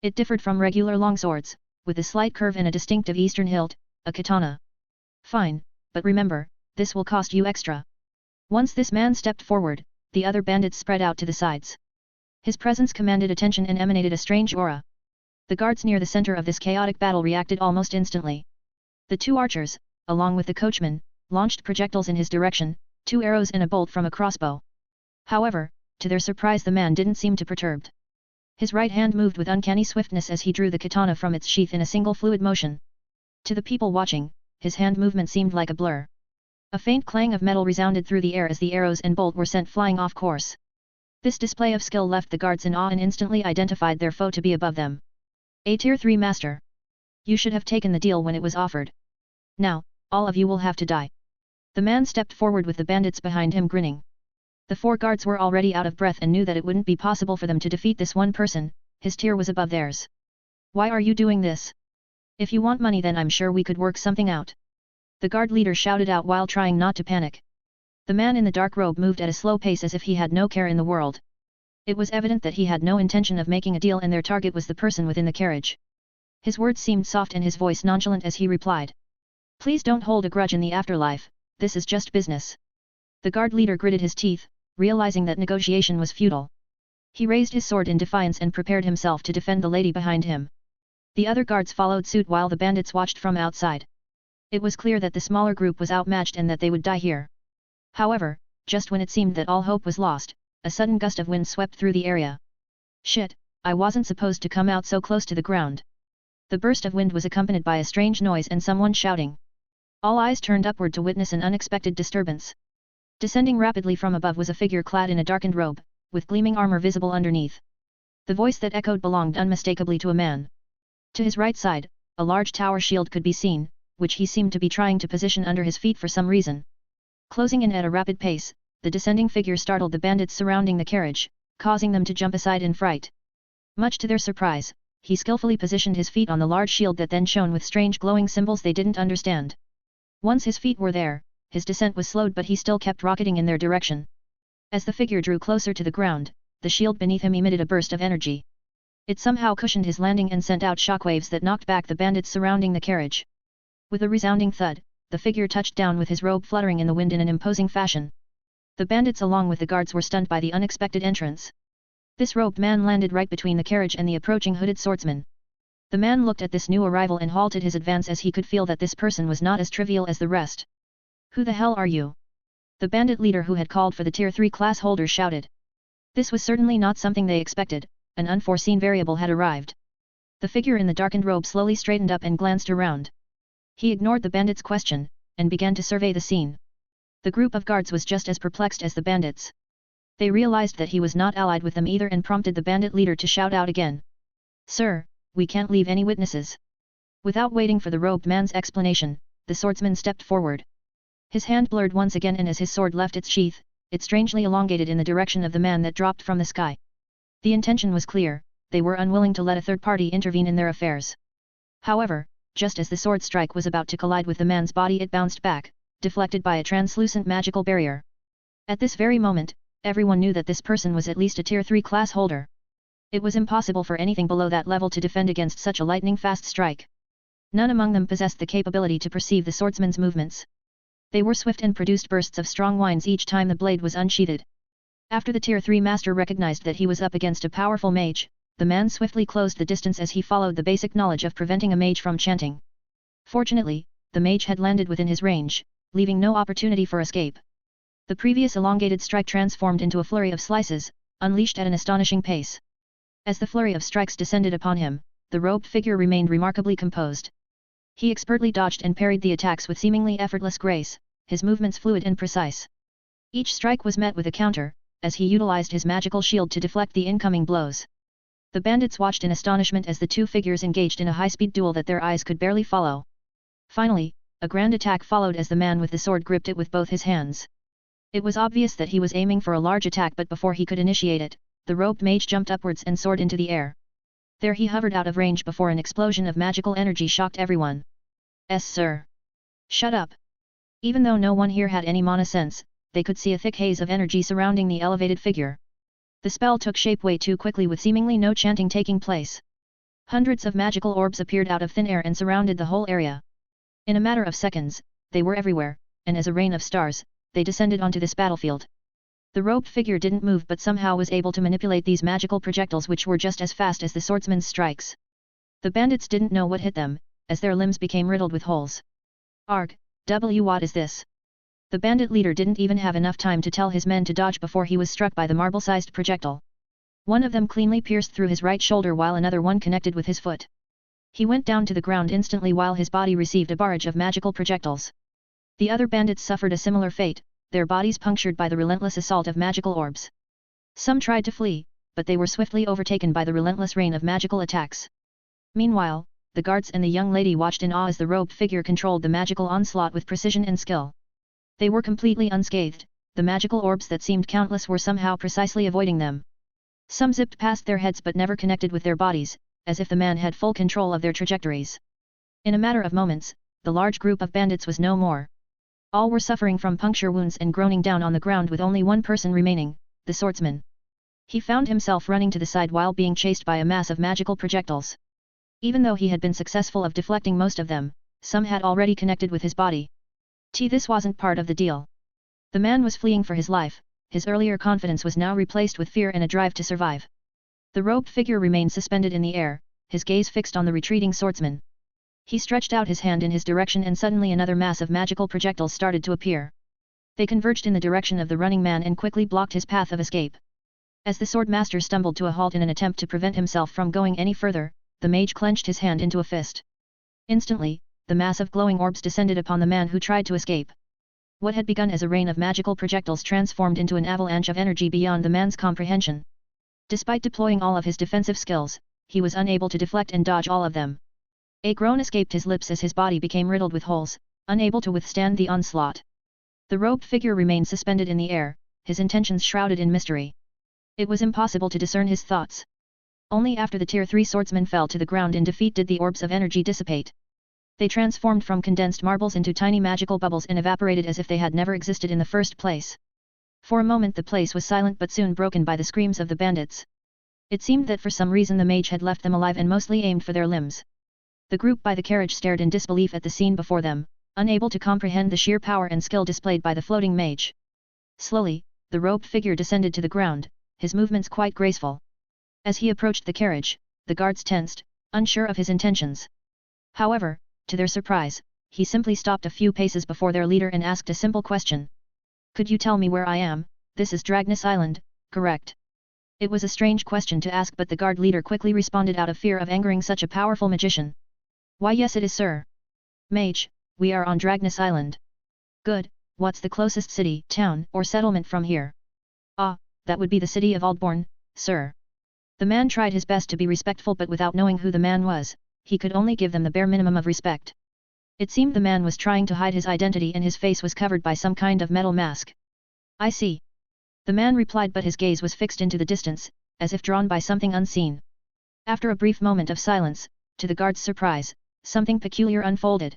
It differed from regular longswords, with a slight curve and a distinctive eastern hilt, a katana. Fine, but remember, this will cost you extra. Once this man stepped forward, the other bandits spread out to the sides. His presence commanded attention and emanated a strange aura. The guards near the center of this chaotic battle reacted almost instantly. The two archers, along with the coachman, launched projectiles in his direction, 2 arrows and a bolt from a crossbow. However, to their surprise the man didn't seem too perturbed. His right hand moved with uncanny swiftness as he drew the katana from its sheath in a single fluid motion. To the people watching, his hand movement seemed like a blur. A faint clang of metal resounded through the air as the arrows and bolt were sent flying off course. This display of skill left the guards in awe and instantly identified their foe to be above them. A Tier 3 master. You should have taken the deal when it was offered. Now, all of you will have to die. The man stepped forward with the bandits behind him grinning. The 4 guards were already out of breath and knew that it wouldn't be possible for them to defeat this one person, his tier was above theirs. Why are you doing this? If you want money then I'm sure we could work something out. The guard leader shouted out while trying not to panic. The man in the dark robe moved at a slow pace as if he had no care in the world. It was evident that he had no intention of making a deal and their target was the person within the carriage. His words seemed soft and his voice nonchalant as he replied. Please don't hold a grudge in the afterlife, this is just business. The guard leader gritted his teeth, realizing that negotiation was futile. He raised his sword in defiance and prepared himself to defend the lady behind him. The other guards followed suit while the bandits watched from outside. It was clear that the smaller group was outmatched and that they would die here. However, just when it seemed that all hope was lost, a sudden gust of wind swept through the area. Shit, I wasn't supposed to come out so close to the ground. The burst of wind was accompanied by a strange noise and someone shouting. All eyes turned upward to witness an unexpected disturbance. Descending rapidly from above was a figure clad in a darkened robe, with gleaming armor visible underneath. The voice that echoed belonged unmistakably to a man. To his right side, a large tower shield could be seen, which he seemed to be trying to position under his feet for some reason. Closing in at a rapid pace, the descending figure startled the bandits surrounding the carriage, causing them to jump aside in fright. Much to their surprise, he skillfully positioned his feet on the large shield that then shone with strange glowing symbols they didn't understand. Once his feet were there, his descent was slowed but he still kept rocketing in their direction. As the figure drew closer to the ground, the shield beneath him emitted a burst of energy. It somehow cushioned his landing and sent out shockwaves that knocked back the bandits surrounding the carriage. With a resounding thud, the figure touched down with his robe fluttering in the wind in an imposing fashion. The bandits along with the guards were stunned by the unexpected entrance. This robed man landed right between the carriage and the approaching hooded swordsman. The man looked at this new arrival and halted his advance as he could feel that this person was not as trivial as the rest. Who the hell are you? The bandit leader who had called for the Tier 3 class holders shouted. This was certainly not something they expected, an unforeseen variable had arrived. The figure in the darkened robe slowly straightened up and glanced around. He ignored the bandits' question, and began to survey the scene. The group of guards was just as perplexed as the bandits. They realized that he was not allied with them either and prompted the bandit leader to shout out again. Sir, we can't leave any witnesses. Without waiting for the robed man's explanation, the swordsman stepped forward. His hand blurred once again and as his sword left its sheath, it strangely elongated in the direction of the man that dropped from the sky. The intention was clear, they were unwilling to let a third party intervene in their affairs. However, just as the sword strike was about to collide with the man's body it bounced back, deflected by a translucent magical barrier. At this very moment, everyone knew that this person was at least a Tier 3 class holder. It was impossible for anything below that level to defend against such a lightning-fast strike. None among them possessed the capability to perceive the swordsman's movements. They were swift and produced bursts of strong winds each time the blade was unsheathed. After the Tier 3 master recognized that he was up against a powerful mage, the man swiftly closed the distance as he followed the basic knowledge of preventing a mage from chanting. Fortunately, the mage had landed within his range, leaving no opportunity for escape. The previous elongated strike transformed into a flurry of slices, unleashed at an astonishing pace. As the flurry of strikes descended upon him, the robed figure remained remarkably composed. He expertly dodged and parried the attacks with seemingly effortless grace, his movements fluid and precise. Each strike was met with a counter, as he utilized his magical shield to deflect the incoming blows. The bandits watched in astonishment as the two figures engaged in a high-speed duel that their eyes could barely follow. Finally, a grand attack followed as the man with the sword gripped it with both his hands. It was obvious that he was aiming for a large attack but before he could initiate it, the robed mage jumped upwards and soared into the air. There he hovered out of range before an explosion of magical energy shocked everyone. Sir. Shut up. Even though no one here had any mana sense, they could see a thick haze of energy surrounding the elevated figure. The spell took shape way too quickly with seemingly no chanting taking place. Hundreds of magical orbs appeared out of thin air and surrounded the whole area. In a matter of seconds, they were everywhere, and as a rain of stars, they descended onto this battlefield. The robed figure didn't move but somehow was able to manipulate these magical projectiles which were just as fast as the swordsman's strikes. The bandits didn't know what hit them, as their limbs became riddled with holes. Arg, what is this? The bandit leader didn't even have enough time to tell his men to dodge before he was struck by the marble-sized projectile. One of them cleanly pierced through his right shoulder while another one connected with his foot. He went down to the ground instantly while his body received a barrage of magical projectiles. The other bandits suffered a similar fate, their bodies punctured by the relentless assault of magical orbs. Some tried to flee, but they were swiftly overtaken by the relentless rain of magical attacks. Meanwhile, the guards and the young lady watched in awe as the robed figure controlled the magical onslaught with precision and skill. They were completely unscathed, the magical orbs that seemed countless were somehow precisely avoiding them. Some zipped past their heads but never connected with their bodies, as if the man had full control of their trajectories. In a matter of moments, the large group of bandits was no more. All were suffering from puncture wounds and groaning down on the ground with only one person remaining, the swordsman. He found himself running to the side while being chased by a mass of magical projectiles. Even though he had been successful of deflecting most of them, some had already connected with his body. This wasn't part of the deal. The man was fleeing for his life, his earlier confidence was now replaced with fear and a drive to survive. The robed figure remained suspended in the air, his gaze fixed on the retreating swordsman. He stretched out his hand in his direction and suddenly another mass of magical projectiles started to appear. They converged in the direction of the running man and quickly blocked his path of escape. As the swordmaster stumbled to a halt in an attempt to prevent himself from going any further, the mage clenched his hand into a fist. Instantly, the mass of glowing orbs descended upon the man who tried to escape. What had begun as a rain of magical projectiles transformed into an avalanche of energy beyond the man's comprehension. Despite deploying all of his defensive skills, he was unable to deflect and dodge all of them. A groan escaped his lips as his body became riddled with holes, unable to withstand the onslaught. The robed figure remained suspended in the air, his intentions shrouded in mystery. It was impossible to discern his thoughts. Only after the Tier 3 swordsman fell to the ground in defeat did the orbs of energy dissipate. They transformed from condensed marbles into tiny magical bubbles and evaporated as if they had never existed in the first place. For a moment the place was silent but soon broken by the screams of the bandits. It seemed that for some reason the mage had left them alive and mostly aimed for their limbs. The group by the carriage stared in disbelief at the scene before them, unable to comprehend the sheer power and skill displayed by the floating mage. Slowly, the robed figure descended to the ground, his movements quite graceful. As he approached the carriage, the guards tensed, unsure of his intentions. However, to their surprise, he simply stopped a few paces before their leader and asked a simple question. "Could you tell me where I am? This is Dragnis Island, correct?" It was a strange question to ask but the guard leader quickly responded out of fear of angering such a powerful magician. "Why yes it is sir. Mage, we are on Dragnis Island." "Good, what's the closest city, town, or settlement from here?" "Ah, that would be the city of Aldbourne, sir." The man tried his best to be respectful but without knowing who the man was, he could only give them the bare minimum of respect. It seemed the man was trying to hide his identity and his face was covered by some kind of metal mask. "I see." The man replied but his gaze was fixed into the distance, as if drawn by something unseen. After a brief moment of silence, to the guard's surprise, something peculiar unfolded.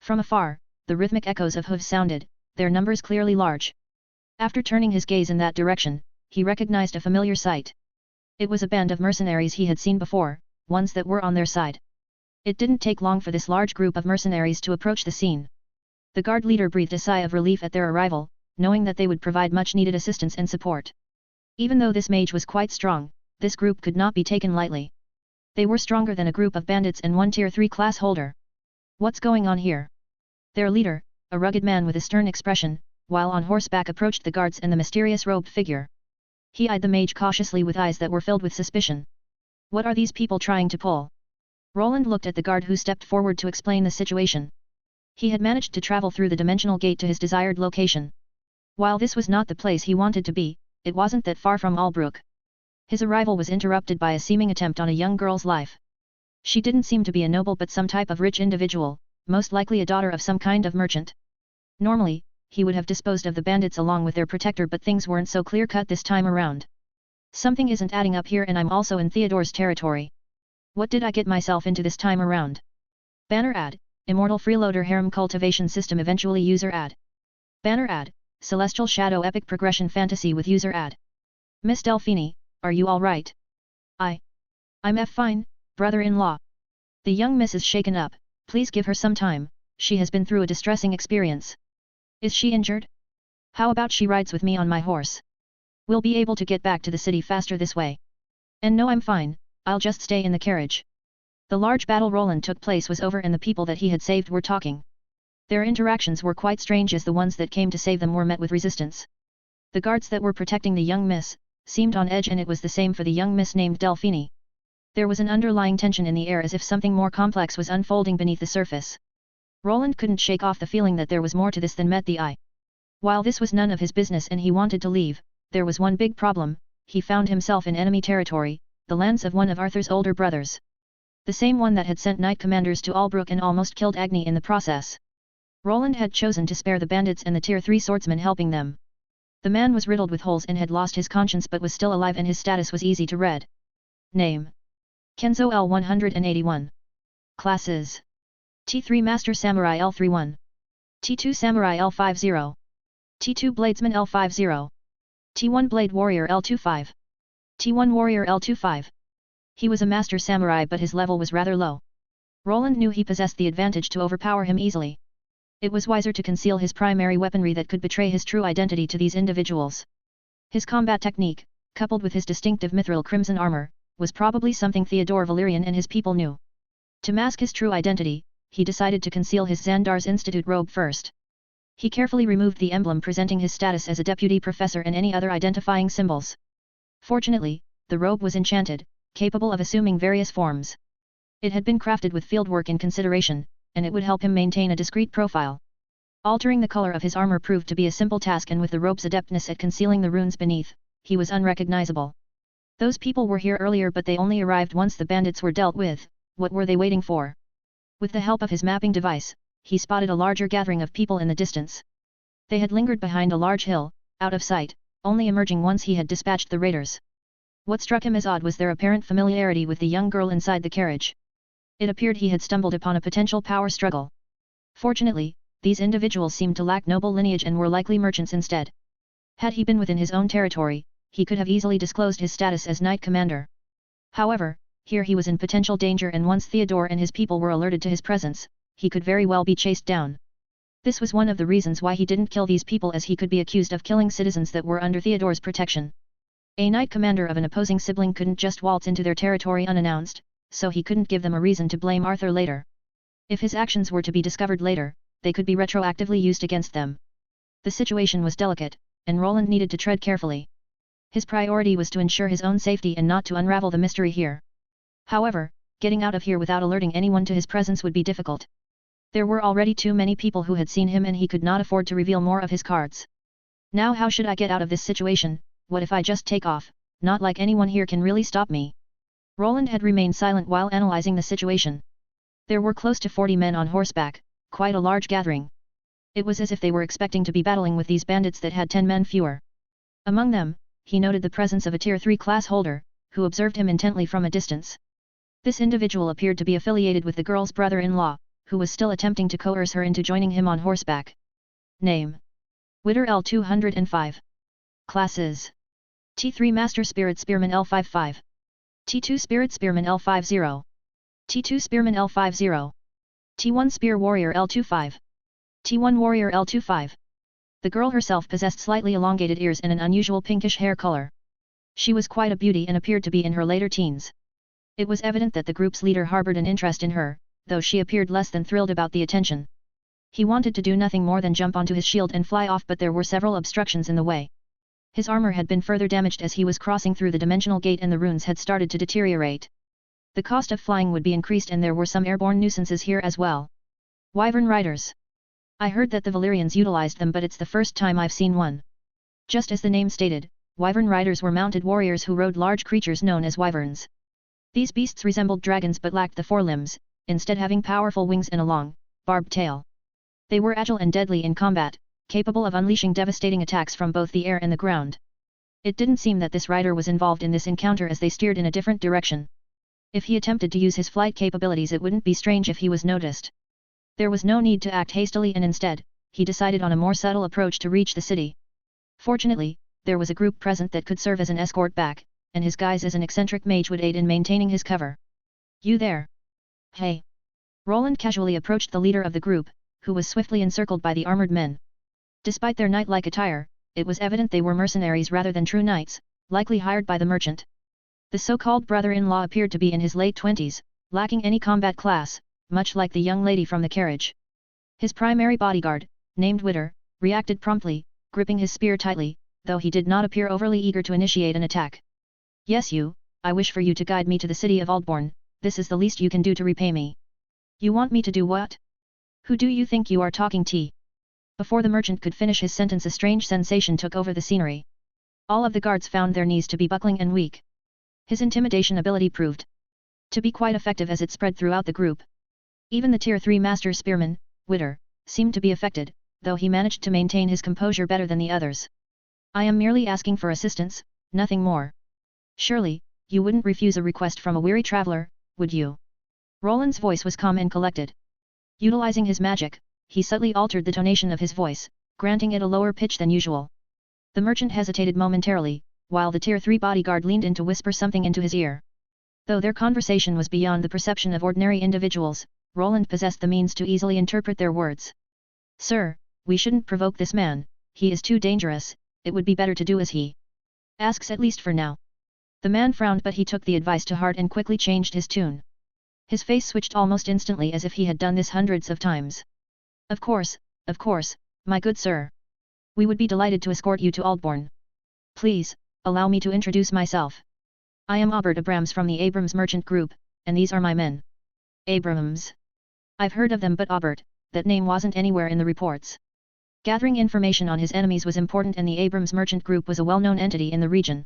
From afar, the rhythmic echoes of hooves sounded, their numbers clearly large. After turning his gaze in that direction, he recognized a familiar sight. It was a band of mercenaries he had seen before, ones that were on their side. It didn't take long for this large group of mercenaries to approach the scene. The guard leader breathed a sigh of relief at their arrival, knowing that they would provide much needed assistance and support. Even though this mage was quite strong, this group could not be taken lightly. They were stronger than a group of bandits and one Tier 3 class holder. "What's going on here?" Their leader, a rugged man with a stern expression, while on horseback approached the guards and the mysterious robed figure. He eyed the mage cautiously with eyes that were filled with suspicion. "What are these people trying to pull?" Roland looked at the guard who stepped forward to explain the situation. He had managed to travel through the dimensional gate to his desired location. While this was not the place he wanted to be, it wasn't that far from Albrook. His arrival was interrupted by a seeming attempt on a young girl's life. She didn't seem to be a noble but some type of rich individual, most likely a daughter of some kind of merchant. Normally, he would have disposed of the bandits along with their protector but things weren't so clear-cut this time around. "Something isn't adding up here and I'm also in Theodore's territory. What did I get myself into this time around?" Banner ad, Immortal Freeloader Harem Cultivation System eventually user ad. Banner ad, Celestial Shadow Epic Progression Fantasy with user ad. "Miss Delphine, are you alright?" I'm fine, Brother-in-law. The young miss is shaken up, please give her some time, she has been through a distressing experience. Is she injured? How about she rides with me on my horse? We'll be able to get back to the city faster this way. And no, I'm fine, I'll just stay in the carriage. The large battle Roland took place was over and the people that he had saved were talking. Their interactions were quite strange as the ones that came to save them were met with resistance. The guards that were protecting the young miss seemed on edge, and it was the same for the young miss named Delphine. There was an underlying tension in the air as if something more complex was unfolding beneath the surface. Roland couldn't shake off the feeling that there was more to this than met the eye. While this was none of his business and he wanted to leave, there was one big problem: he found himself in enemy territory, the lands of one of Arthur's older brothers. The same one that had sent knight commanders to Albrook and almost killed Agni in the process. Roland had chosen to spare the bandits and the tier 3 swordsmen helping them. The man was riddled with holes and had lost his conscience but was still alive, and his status was easy to read. Name: Kenzo L181. Classes: T3 Master Samurai L31. T2 Samurai L50. T2 Bladesman L50. T1 Blade Warrior L25. T1 Warrior L25. He was a Master Samurai but his level was rather low. Roland knew he possessed the advantage to overpower him easily. It was wiser to conceal his primary weaponry that could betray his true identity to these individuals. His combat technique, coupled with his distinctive mithril crimson armor, was probably something Theodore Valerian and his people knew. To mask his true identity, he decided to conceal his Xandar's Institute robe first. He carefully removed the emblem presenting his status as a deputy professor and any other identifying symbols. Fortunately, the robe was enchanted, capable of assuming various forms. It had been crafted with fieldwork in consideration, and it would help him maintain a discreet profile. Altering the color of his armor proved to be a simple task, and with the robe's adeptness at concealing the runes beneath, he was unrecognizable. Those people were here earlier but they only arrived once the bandits were dealt with. What were they waiting for? With the help of his mapping device, he spotted a larger gathering of people in the distance. They had lingered behind a large hill, out of sight, only emerging once he had dispatched the raiders. What struck him as odd was their apparent familiarity with the young girl inside the carriage. It appeared he had stumbled upon a potential power struggle. Fortunately, these individuals seemed to lack noble lineage and were likely merchants instead. Had he been within his own territory, he could have easily disclosed his status as knight commander. However, here he was in potential danger, and once Theodore and his people were alerted to his presence, he could very well be chased down. This was one of the reasons why he didn't kill these people, as he could be accused of killing citizens that were under Theodore's protection. A knight commander of an opposing sibling couldn't just waltz into their territory unannounced, so he couldn't give them a reason to blame Arthur later. If his actions were to be discovered later, they could be retroactively used against them. The situation was delicate, and Roland needed to tread carefully. His priority was to ensure his own safety and not to unravel the mystery here. However, getting out of here without alerting anyone to his presence would be difficult. There were already too many people who had seen him, and he could not afford to reveal more of his cards. Now how should I get out of this situation? What if I just take off? Not like anyone here can really stop me. Roland had remained silent while analyzing the situation. There were close to 40 men on horseback, quite a large gathering. It was as if they were expecting to be battling with these bandits that had 10 men fewer. Among them, he noted the presence of a tier 3 class holder, who observed him intently from a distance. This individual appeared to be affiliated with the girl's brother-in-law, who was still attempting to coerce her into joining him on horseback. Name: Witter L205. Classes: T3 Master Spirit Spearman L55. T2 Spirit Spearman L50. T2 Spearman L50. T1 Spear Warrior L25. T1 Warrior L25. The girl herself possessed slightly elongated ears and an unusual pinkish hair color. She was quite a beauty and appeared to be in her later teens. It was evident that the group's leader harbored an interest in her, though she appeared less than thrilled about the attention. He wanted to do nothing more than jump onto his shield and fly off, but there were several obstructions in the way. His armor had been further damaged as he was crossing through the dimensional gate, and the runes had started to deteriorate. The cost of flying would be increased, and there were some airborne nuisances here as well. Wyvern riders. I heard that the Valyrians utilized them, but it's the first time I've seen one. Just as the name stated, Wyvern riders were mounted warriors who rode large creatures known as wyverns. These beasts resembled dragons but lacked the forelimbs, instead having powerful wings and a long, barbed tail. They were agile and deadly in combat, capable of unleashing devastating attacks from both the air and the ground. It didn't seem that this rider was involved in this encounter, as they steered in a different direction. If he attempted to use his flight capabilities, it wouldn't be strange if he was noticed. There was no need to act hastily, and instead, he decided on a more subtle approach to reach the city. Fortunately, there was a group present that could serve as an escort back, and his guise as an eccentric mage would aid in maintaining his cover. You there? Hey! Roland casually approached the leader of the group, who was swiftly encircled by the armored men. Despite their knight-like attire, it was evident they were mercenaries rather than true knights, likely hired by the merchant. The so-called brother-in-law appeared to be in his late 20s, lacking any combat class, much like the young lady from the carriage. His primary bodyguard, named Witter, reacted promptly, gripping his spear tightly, though he did not appear overly eager to initiate an attack. Yes you, I wish for you to guide me to the city of Aldbourne, this is the least you can do to repay me. You want me to do what? Who do you think you are talking to? Before the merchant could finish his sentence a strange sensation took over the scenery. All of the guards found their knees to be buckling and weak. His intimidation ability proved to be quite effective as it spread throughout the group. Even the Tier 3 Master Spearman, Witter, seemed to be affected, though he managed to maintain his composure better than the others. I am merely asking for assistance, nothing more. Surely, you wouldn't refuse a request from a weary traveler, would you? Roland's voice was calm and collected. Utilizing his magic, he subtly altered the tonation of his voice, granting it a lower pitch than usual. The merchant hesitated momentarily, while the Tier 3 bodyguard leaned in to whisper something into his ear. Though their conversation was beyond the perception of ordinary individuals, Roland possessed the means to easily interpret their words. Sir, we shouldn't provoke this man, he is too dangerous, it would be better to do as he asks at least for now. The man frowned but he took the advice to heart and quickly changed his tune. His face switched almost instantly as if he had done this hundreds of times. Of course, my good sir. We would be delighted to escort you to Aldbourne. Please, allow me to introduce myself. I am Aubert Abrams from the Abrams Merchant Group, and these are my men. Abrams. I've heard of them but Aubert, that name wasn't anywhere in the reports. Gathering information on his enemies was important and the Abrams Merchant Group was a well-known entity in the region.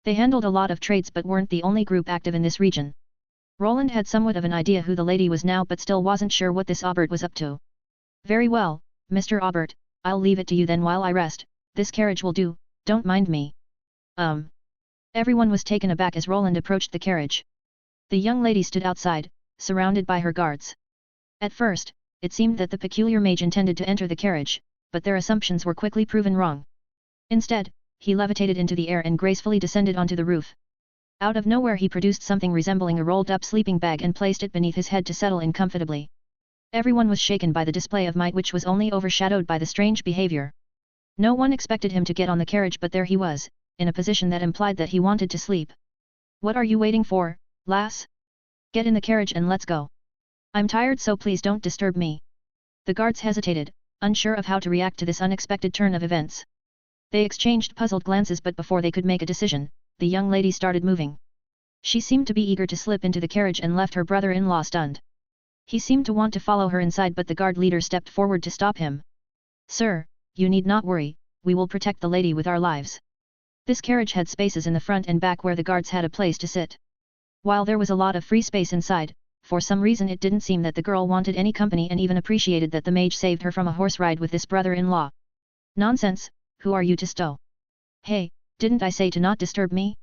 They handled a lot of trades but weren't the only group active in this region. Roland had somewhat of an idea who the lady was now but still wasn't sure what this Aubert was up to. Very well, Mr. Aubert, I'll leave it to you then while I rest, this carriage will do, don't mind me. Everyone was taken aback as Roland approached the carriage. The young lady stood outside, surrounded by her guards. At first, it seemed that the peculiar mage intended to enter the carriage, but their assumptions were quickly proven wrong. Instead, he levitated into the air and gracefully descended onto the roof. Out of nowhere he produced something resembling a rolled-up sleeping bag and placed it beneath his head to settle in comfortably. Everyone was shaken by the display of might which was only overshadowed by the strange behavior. No one expected him to get on the carriage but there he was, in a position that implied that he wanted to sleep. What are you waiting for, lass? Get in the carriage and let's go. I'm tired so please don't disturb me. The guards hesitated, unsure of how to react to this unexpected turn of events. They exchanged puzzled glances but before they could make a decision, the young lady started moving. She seemed to be eager to slip into the carriage and left her brother-in-law stunned. He seemed to want to follow her inside but the guard leader stepped forward to stop him. Sir, you need not worry, we will protect the lady with our lives. This carriage had spaces in the front and back where the guards had a place to sit. While there was a lot of free space inside, for some reason it didn't seem that the girl wanted any company and even appreciated that the mage saved her from a horse ride with this brother-in-law. Nonsense, who are you to stow? Hey, didn't I say to not disturb me?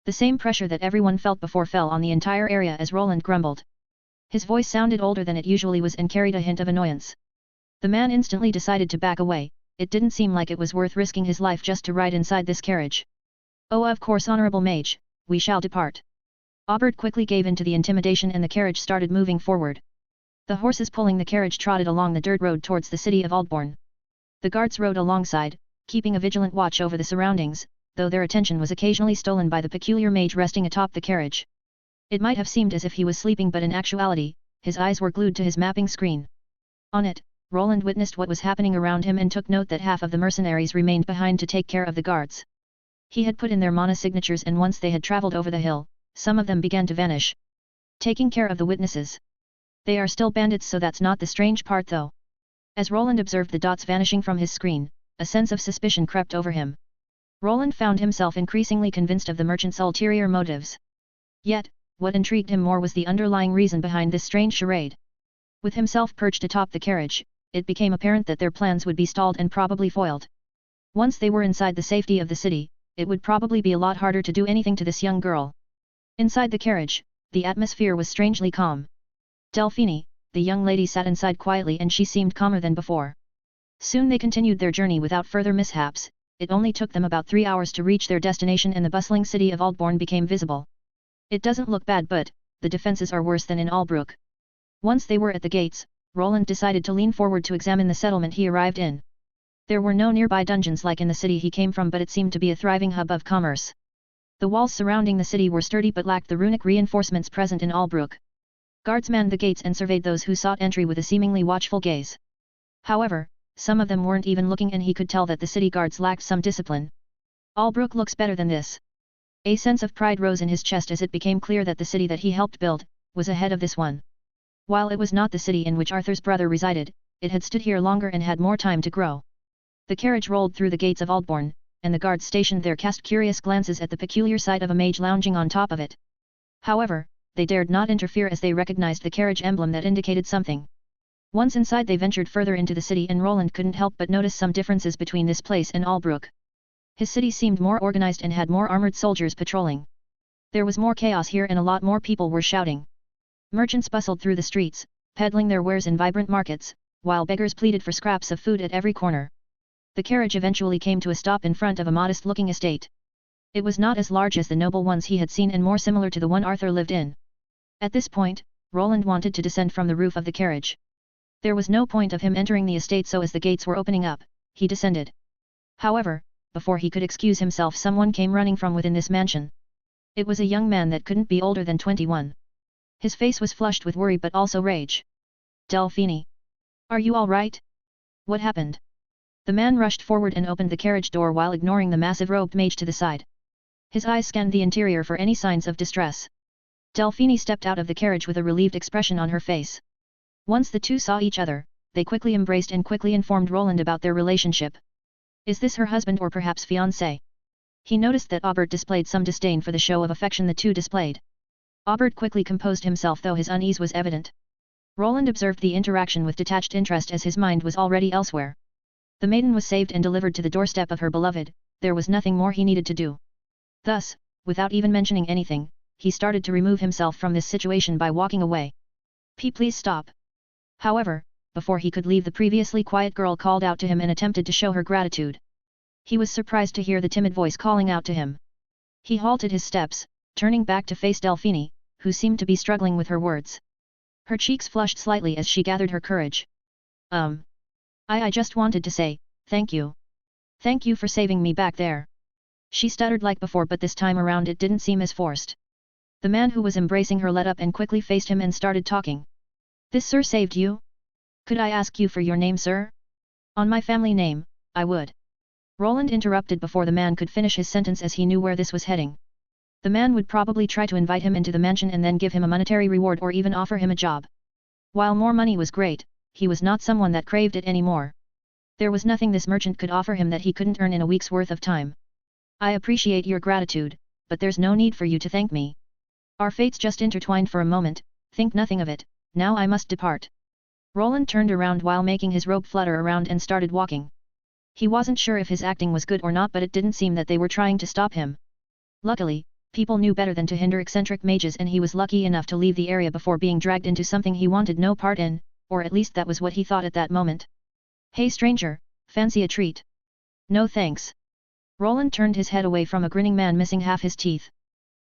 The same pressure that everyone felt before fell on the entire area as Roland grumbled. His voice sounded older than it usually was and carried a hint of annoyance. The man instantly decided to back away, it didn't seem like it was worth risking his life just to ride inside this carriage. Oh of course honorable mage, we shall depart. Aubert quickly gave in to the intimidation and the carriage started moving forward. The horses pulling the carriage trotted along the dirt road towards the city of Aldbourne. The guards rode alongside, keeping a vigilant watch over the surroundings, though their attention was occasionally stolen by the peculiar mage resting atop the carriage. It might have seemed as if he was sleeping but in actuality, his eyes were glued to his mapping screen. On it, Roland witnessed what was happening around him and took note that half of the mercenaries remained behind to take care of the guards. He had put in their mana signatures and once they had traveled over the hill, some of them began to vanish. Taking care of the witnesses. They are still bandits so that's not the strange part though. As Roland observed the dots vanishing from his screen, a sense of suspicion crept over him. Roland found himself increasingly convinced of the merchant's ulterior motives. Yet, what intrigued him more was the underlying reason behind this strange charade. With himself perched atop the carriage, it became apparent that their plans would be stalled and probably foiled. Once they were inside the safety of the city, it would probably be a lot harder to do anything to this young girl. Inside the carriage, the atmosphere was strangely calm. Delphine, the young lady sat inside quietly and she seemed calmer than before. Soon they continued their journey without further mishaps, it only took them about 3 hours to reach their destination and the bustling city of Aldbourne became visible. It doesn't look bad but, the defenses are worse than in Albrook. Once they were at the gates, Roland decided to lean forward to examine the settlement he arrived in. There were no nearby dungeons like in the city he came from, but it seemed to be a thriving hub of commerce. The walls surrounding the city were sturdy but lacked the runic reinforcements present in Albrook. Guards manned the gates and surveyed those who sought entry with a seemingly watchful gaze. However, some of them weren't even looking, and he could tell that the city guards lacked some discipline. Albrook looks better than this. A sense of pride rose in his chest as it became clear that the city that he helped build was ahead of this one. While it was not the city in which Arthur's brother resided, it had stood here longer and had more time to grow. The carriage rolled through the gates of Aldbourne, and the guards stationed there cast curious glances at the peculiar sight of a mage lounging on top of it. However, they dared not interfere as they recognized the carriage emblem that indicated something. Once inside they ventured further into the city, and Roland couldn't help but notice some differences between this place and Albrook. His city seemed more organized and had more armored soldiers patrolling. There was more chaos here and a lot more people were shouting. Merchants bustled through the streets, peddling their wares in vibrant markets, while beggars pleaded for scraps of food at every corner. The carriage eventually came to a stop in front of a modest-looking estate. It was not as large as the noble ones he had seen and more similar to the one Arthur lived in. At this point, Roland wanted to descend from the roof of the carriage. There was no point of him entering the estate, so as the gates were opening up, he descended. However, before he could excuse himself, someone came running from within this mansion. It was a young man that couldn't be older than 21. His face was flushed with worry but also rage. Delphine. Are you all right? What happened? The man rushed forward and opened the carriage door while ignoring the massive robed mage to the side. His eyes scanned the interior for any signs of distress. Delphine stepped out of the carriage with a relieved expression on her face. Once the two saw each other, they quickly embraced and quickly informed Roland about their relationship. Is this her husband or perhaps fiancé? He noticed that Aubert displayed some disdain for the show of affection the two displayed. Aubert quickly composed himself, though his unease was evident. Roland observed the interaction with detached interest as his mind was already elsewhere. The maiden was saved and delivered to the doorstep of her beloved, there was nothing more he needed to do. Thus, without even mentioning anything, he started to remove himself from this situation by walking away. Please stop. However, before he could leave, the previously quiet girl called out to him and attempted to show her gratitude. He was surprised to hear the timid voice calling out to him. He halted his steps, turning back to face Delphine, who seemed to be struggling with her words. Her cheeks flushed slightly as she gathered her courage. I just wanted to say, thank you. Thank you for saving me back there. She stuttered like before, but this time around it didn't seem as forced. The man who was embracing her let up and quickly faced him and started talking. This sir saved you? Could I ask you for your name, sir? On my family name, I would. Roland interrupted before the man could finish his sentence, as he knew where this was heading. The man would probably try to invite him into the mansion and then give him a monetary reward or even offer him a job. While more money was great, he was not someone that craved it anymore. There was nothing this merchant could offer him that he couldn't earn in a week's worth of time. I appreciate your gratitude, but there's no need for you to thank me. Our fates just intertwined for a moment, think nothing of it, now I must depart. Roland turned around while making his robe flutter around and started walking. He wasn't sure if his acting was good or not, but it didn't seem that they were trying to stop him. Luckily, people knew better than to hinder eccentric mages, and he was lucky enough to leave the area before being dragged into something he wanted no part in, or at least that was what he thought at that moment. Hey stranger, fancy a treat? No thanks. Roland turned his head away from a grinning man missing half his teeth.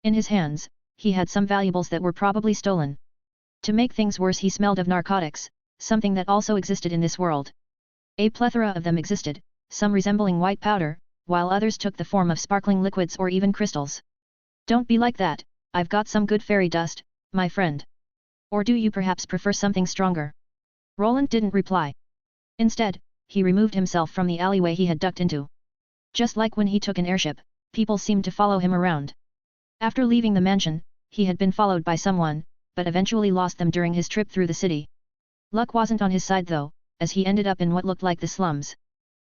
In his hands, he had some valuables that were probably stolen. To make things worse, he smelled of narcotics, something that also existed in this world. A plethora of them existed, some resembling white powder, while others took the form of sparkling liquids or even crystals. Don't be like that, I've got some good fairy dust, my friend. Or do you perhaps prefer something stronger? Roland didn't reply. Instead, he removed himself from the alleyway he had ducked into. Just like when he took an airship, people seemed to follow him around. After leaving the mansion, he had been followed by someone, but eventually lost them during his trip through the city. Luck wasn't on his side though, as he ended up in what looked like the slums.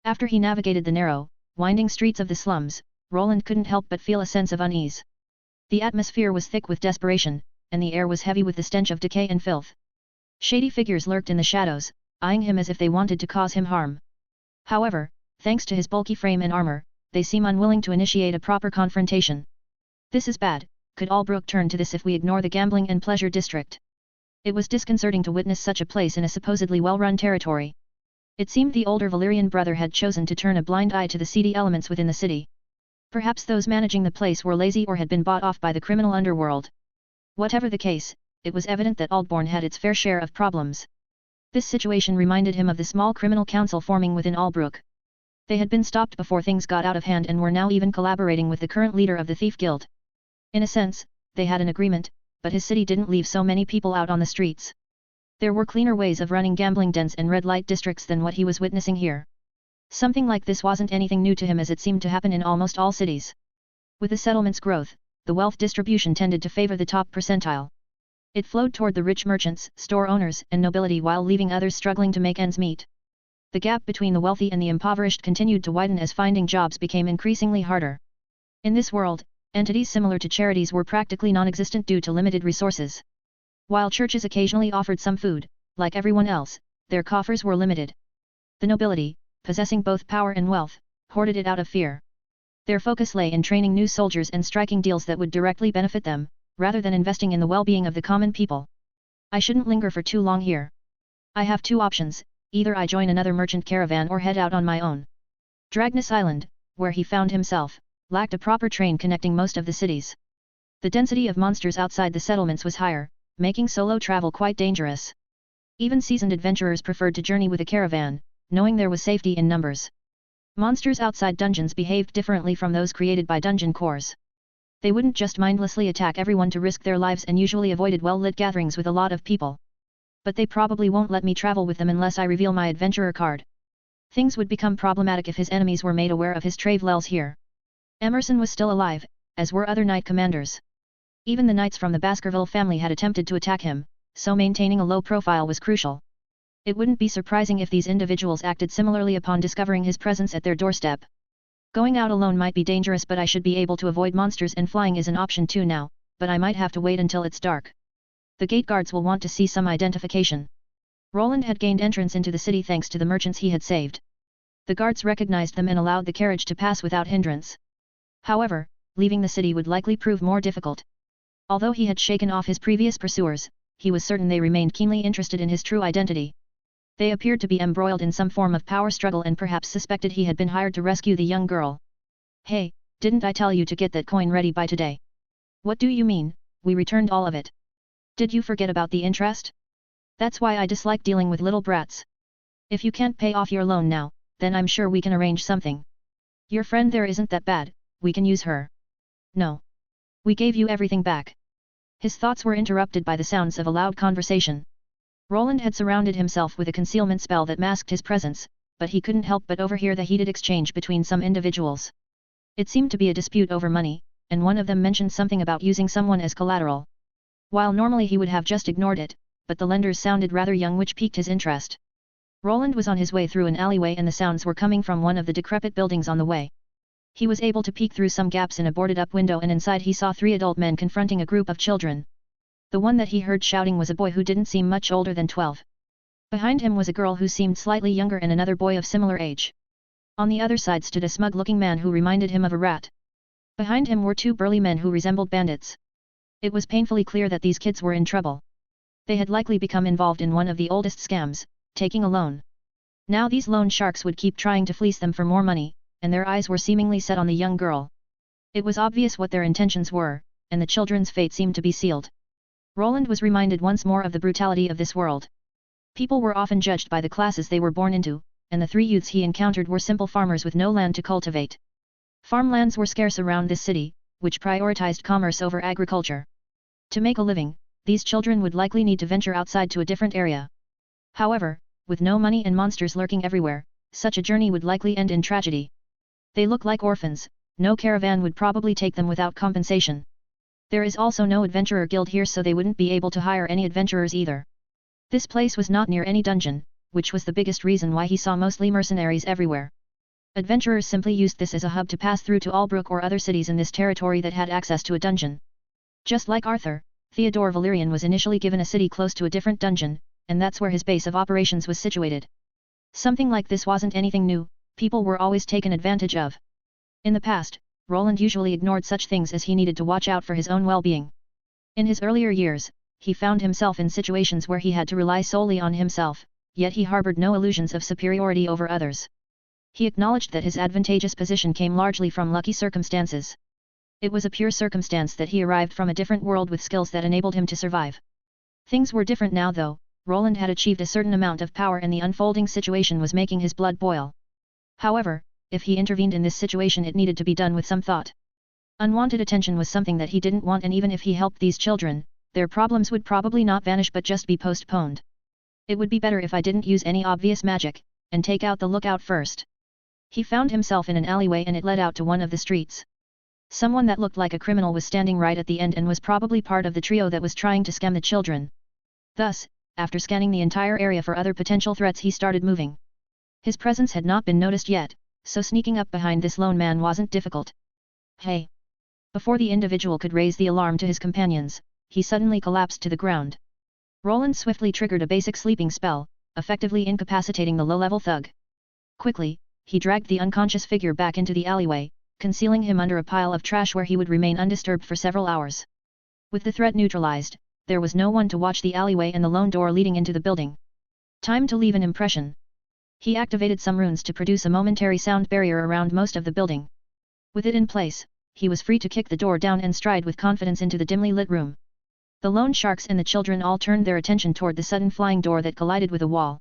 After he navigated the narrow, winding streets of the slums, Roland couldn't help but feel a sense of unease. The atmosphere was thick with desperation, and the air was heavy with the stench of decay and filth. Shady figures lurked in the shadows, eyeing him as if they wanted to cause him harm. However, thanks to his bulky frame and armor, they seem unwilling to initiate a proper confrontation. This is bad. Could Albrook turn to this if we ignore the gambling and pleasure district? It was disconcerting to witness such a place in a supposedly well-run territory. It seemed the older Valyrian brother had chosen to turn a blind eye to the seedy elements within the city. Perhaps those managing the place were lazy or had been bought off by the criminal underworld. Whatever the case, it was evident that Aldbourne had its fair share of problems. This situation reminded him of the small criminal council forming within Albrook. They had been stopped before things got out of hand and were now even collaborating with the current leader of the Thief Guild. In a sense, they had an agreement, but his city didn't leave so many people out on the streets. There were cleaner ways of running gambling dens and red light districts than what he was witnessing here. Something like this wasn't anything new to him, as it seemed to happen in almost all cities. With the settlement's growth, the wealth distribution tended to favor the top percentile. It flowed toward the rich merchants, store owners, and nobility while leaving others struggling to make ends meet. The gap between the wealthy and the impoverished continued to widen as finding jobs became increasingly harder. In this world, entities similar to charities were practically non-existent due to limited resources. While churches occasionally offered some food, like everyone else, their coffers were limited. The nobility, possessing both power and wealth, hoarded it out of fear. Their focus lay in training new soldiers and striking deals that would directly benefit them, rather than investing in the well-being of the common people. I shouldn't linger for too long here. I have two options: either I join another merchant caravan or head out on my own. Dragness Island, where he found himself, lacked a proper train connecting most of the cities. The density of monsters outside the settlements was higher, making solo travel quite dangerous. Even seasoned adventurers preferred to journey with a caravan, knowing there was safety in numbers. Monsters outside dungeons behaved differently from those created by dungeon cores. They wouldn't just mindlessly attack everyone to risk their lives and usually avoided well-lit gatherings with a lot of people. But they probably won't let me travel with them unless I reveal my adventurer card. Things would become problematic if his enemies were made aware of his travails here. Emerson was still alive, as were other knight commanders. Even the knights from the Baskerville family had attempted to attack him, so maintaining a low profile was crucial. It wouldn't be surprising if these individuals acted similarly upon discovering his presence at their doorstep. Going out alone might be dangerous, but I should be able to avoid monsters, and flying is an option too now, but I might have to wait until it's dark. The gate guards will want to see some identification. Roland had gained entrance into the city thanks to the merchants he had saved. The guards recognized them and allowed the carriage to pass without hindrance. However, leaving the city would likely prove more difficult. Although he had shaken off his previous pursuers, he was certain they remained keenly interested in his true identity. They appeared to be embroiled in some form of power struggle and perhaps suspected he had been hired to rescue the young girl. "Hey, didn't I tell you to get that coin ready by today?" "What do you mean? We returned all of it. Did you forget about the interest? That's why I dislike dealing with little brats. If you can't pay off your loan now, then I'm sure we can arrange something. Your friend there isn't that bad, we can use her." "No. We gave you everything back." His thoughts were interrupted by the sounds of a loud conversation. Roland had surrounded himself with a concealment spell that masked his presence, but he couldn't help but overhear the heated exchange between some individuals. It seemed to be a dispute over money, and one of them mentioned something about using someone as collateral. While normally he would have just ignored it, but the lenders sounded rather young, which piqued his interest. Roland was on his way through an alleyway and the sounds were coming from one of the decrepit buildings on the way. He was able to peek through some gaps in a boarded-up window, and inside he saw 3 adult men confronting a group of children. The one that he heard shouting was a boy who didn't seem much older than 12. Behind him was a girl who seemed slightly younger and another boy of similar age. On the other side stood a smug-looking man who reminded him of a rat. Behind him were 2 burly men who resembled bandits. It was painfully clear that these kids were in trouble. They had likely become involved in one of the oldest scams, taking a loan. Now these loan sharks would keep trying to fleece them for more money, and their eyes were seemingly set on the young girl. It was obvious what their intentions were, and the children's fate seemed to be sealed. Roland was reminded once more of the brutality of this world. People were often judged by the classes they were born into, and the 3 youths he encountered were simple farmers with no land to cultivate. Farmlands were scarce around this city, which prioritized commerce over agriculture. To make a living, these children would likely need to venture outside to a different area. However, with no money and monsters lurking everywhere, such a journey would likely end in tragedy. They look like orphans, no caravan would probably take them without compensation. There is also no adventurer guild here, so they wouldn't be able to hire any adventurers either. This place was not near any dungeon, which was the biggest reason why he saw mostly mercenaries everywhere. Adventurers simply used this as a hub to pass through to Albrook or other cities in this territory that had access to a dungeon. Just like Arthur, Theodore Valerian was initially given a city close to a different dungeon, and that's where his base of operations was situated. Something like this wasn't anything new, people were always taken advantage of. In the past, Roland usually ignored such things as he needed to watch out for his own well-being. In his earlier years, he found himself in situations where he had to rely solely on himself, yet he harbored no illusions of superiority over others. He acknowledged that his advantageous position came largely from lucky circumstances. It was a pure circumstance that he arrived from a different world with skills that enabled him to survive. Things were different now though. Roland had achieved a certain amount of power and the unfolding situation was making his blood boil. However, if he intervened in this situation it needed to be done with some thought. Unwanted attention was something that he didn't want, and even if he helped these children, their problems would probably not vanish but just be postponed. It would be better if I didn't use any obvious magic, and take out the lookout first. He found himself in an alleyway and it led out to one of the streets. Someone that looked like a criminal was standing right at the end and was probably part of the trio that was trying to scam the children. Thus, after scanning the entire area for other potential threats he started moving. His presence had not been noticed yet, so sneaking up behind this lone man wasn't difficult. Hey! Before the individual could raise the alarm to his companions, he suddenly collapsed to the ground. Roland swiftly triggered a basic sleeping spell, effectively incapacitating the low-level thug. Quickly, he dragged the unconscious figure back into the alleyway, concealing him under a pile of trash where he would remain undisturbed for several hours. With the threat neutralized, there was no one to watch the alleyway and the lone door leading into the building. Time to leave an impression. He activated some runes to produce a momentary sound barrier around most of the building. With it in place, he was free to kick the door down and stride with confidence into the dimly lit room. The loan sharks and the children all turned their attention toward the sudden flying door that collided with a wall.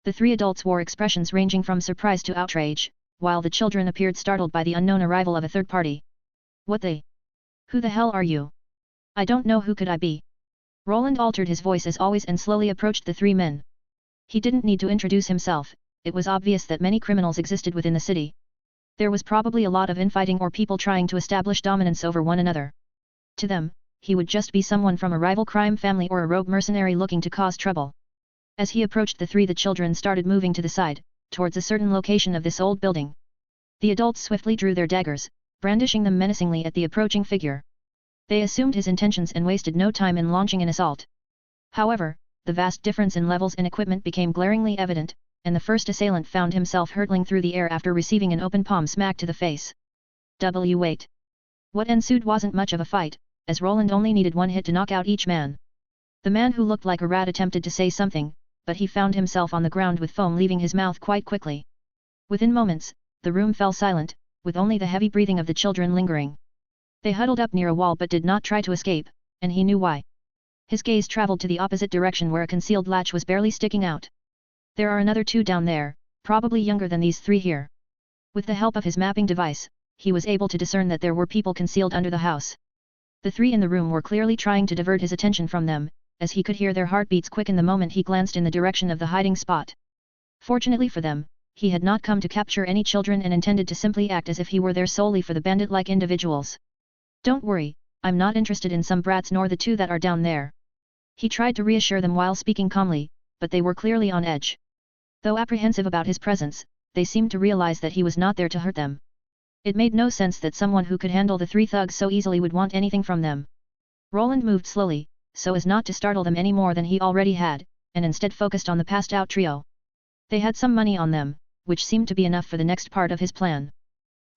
The three adults wore expressions ranging from surprise to outrage, while the children appeared startled by the unknown arrival of a third party. What the? Who the hell are you? I don't know, who could I be? Roland altered his voice as always and slowly approached the three men. He didn't need to introduce himself, it was obvious that many criminals existed within the city. There was probably a lot of infighting or people trying to establish dominance over one another. To them, he would just be someone from a rival crime family or a rogue mercenary looking to cause trouble. As he approached the three, the children started moving to the side, towards a certain location of this old building. The adults swiftly drew their daggers, brandishing them menacingly at the approaching figure. They assumed his intentions and wasted no time in launching an assault. However, the vast difference in levels and equipment became glaringly evident, and the first assailant found himself hurtling through the air after receiving an open palm smack to the face. Wait. What ensued wasn't much of a fight, as Roland only needed one hit to knock out each man. The man who looked like a rat attempted to say something, but he found himself on the ground with foam leaving his mouth quite quickly. Within moments, the room fell silent, with only the heavy breathing of the children lingering. They huddled up near a wall but did not try to escape, and he knew why. His gaze traveled to the opposite direction where a concealed latch was barely sticking out. There are another two down there, probably younger than these three here. With the help of his mapping device, he was able to discern that there were people concealed under the house. The three in the room were clearly trying to divert his attention from them, as he could hear their heartbeats quicken the moment he glanced in the direction of the hiding spot. Fortunately for them, he had not come to capture any children and intended to simply act as if he were there solely for the bandit-like individuals. Don't worry, I'm not interested in some brats nor the two that are down there. He tried to reassure them while speaking calmly, but they were clearly on edge. Though apprehensive about his presence, they seemed to realize that he was not there to hurt them. It made no sense that someone who could handle the three thugs so easily would want anything from them. Roland moved slowly, so as not to startle them any more than he already had, and instead focused on the passed-out trio. They had some money on them, which seemed to be enough for the next part of his plan.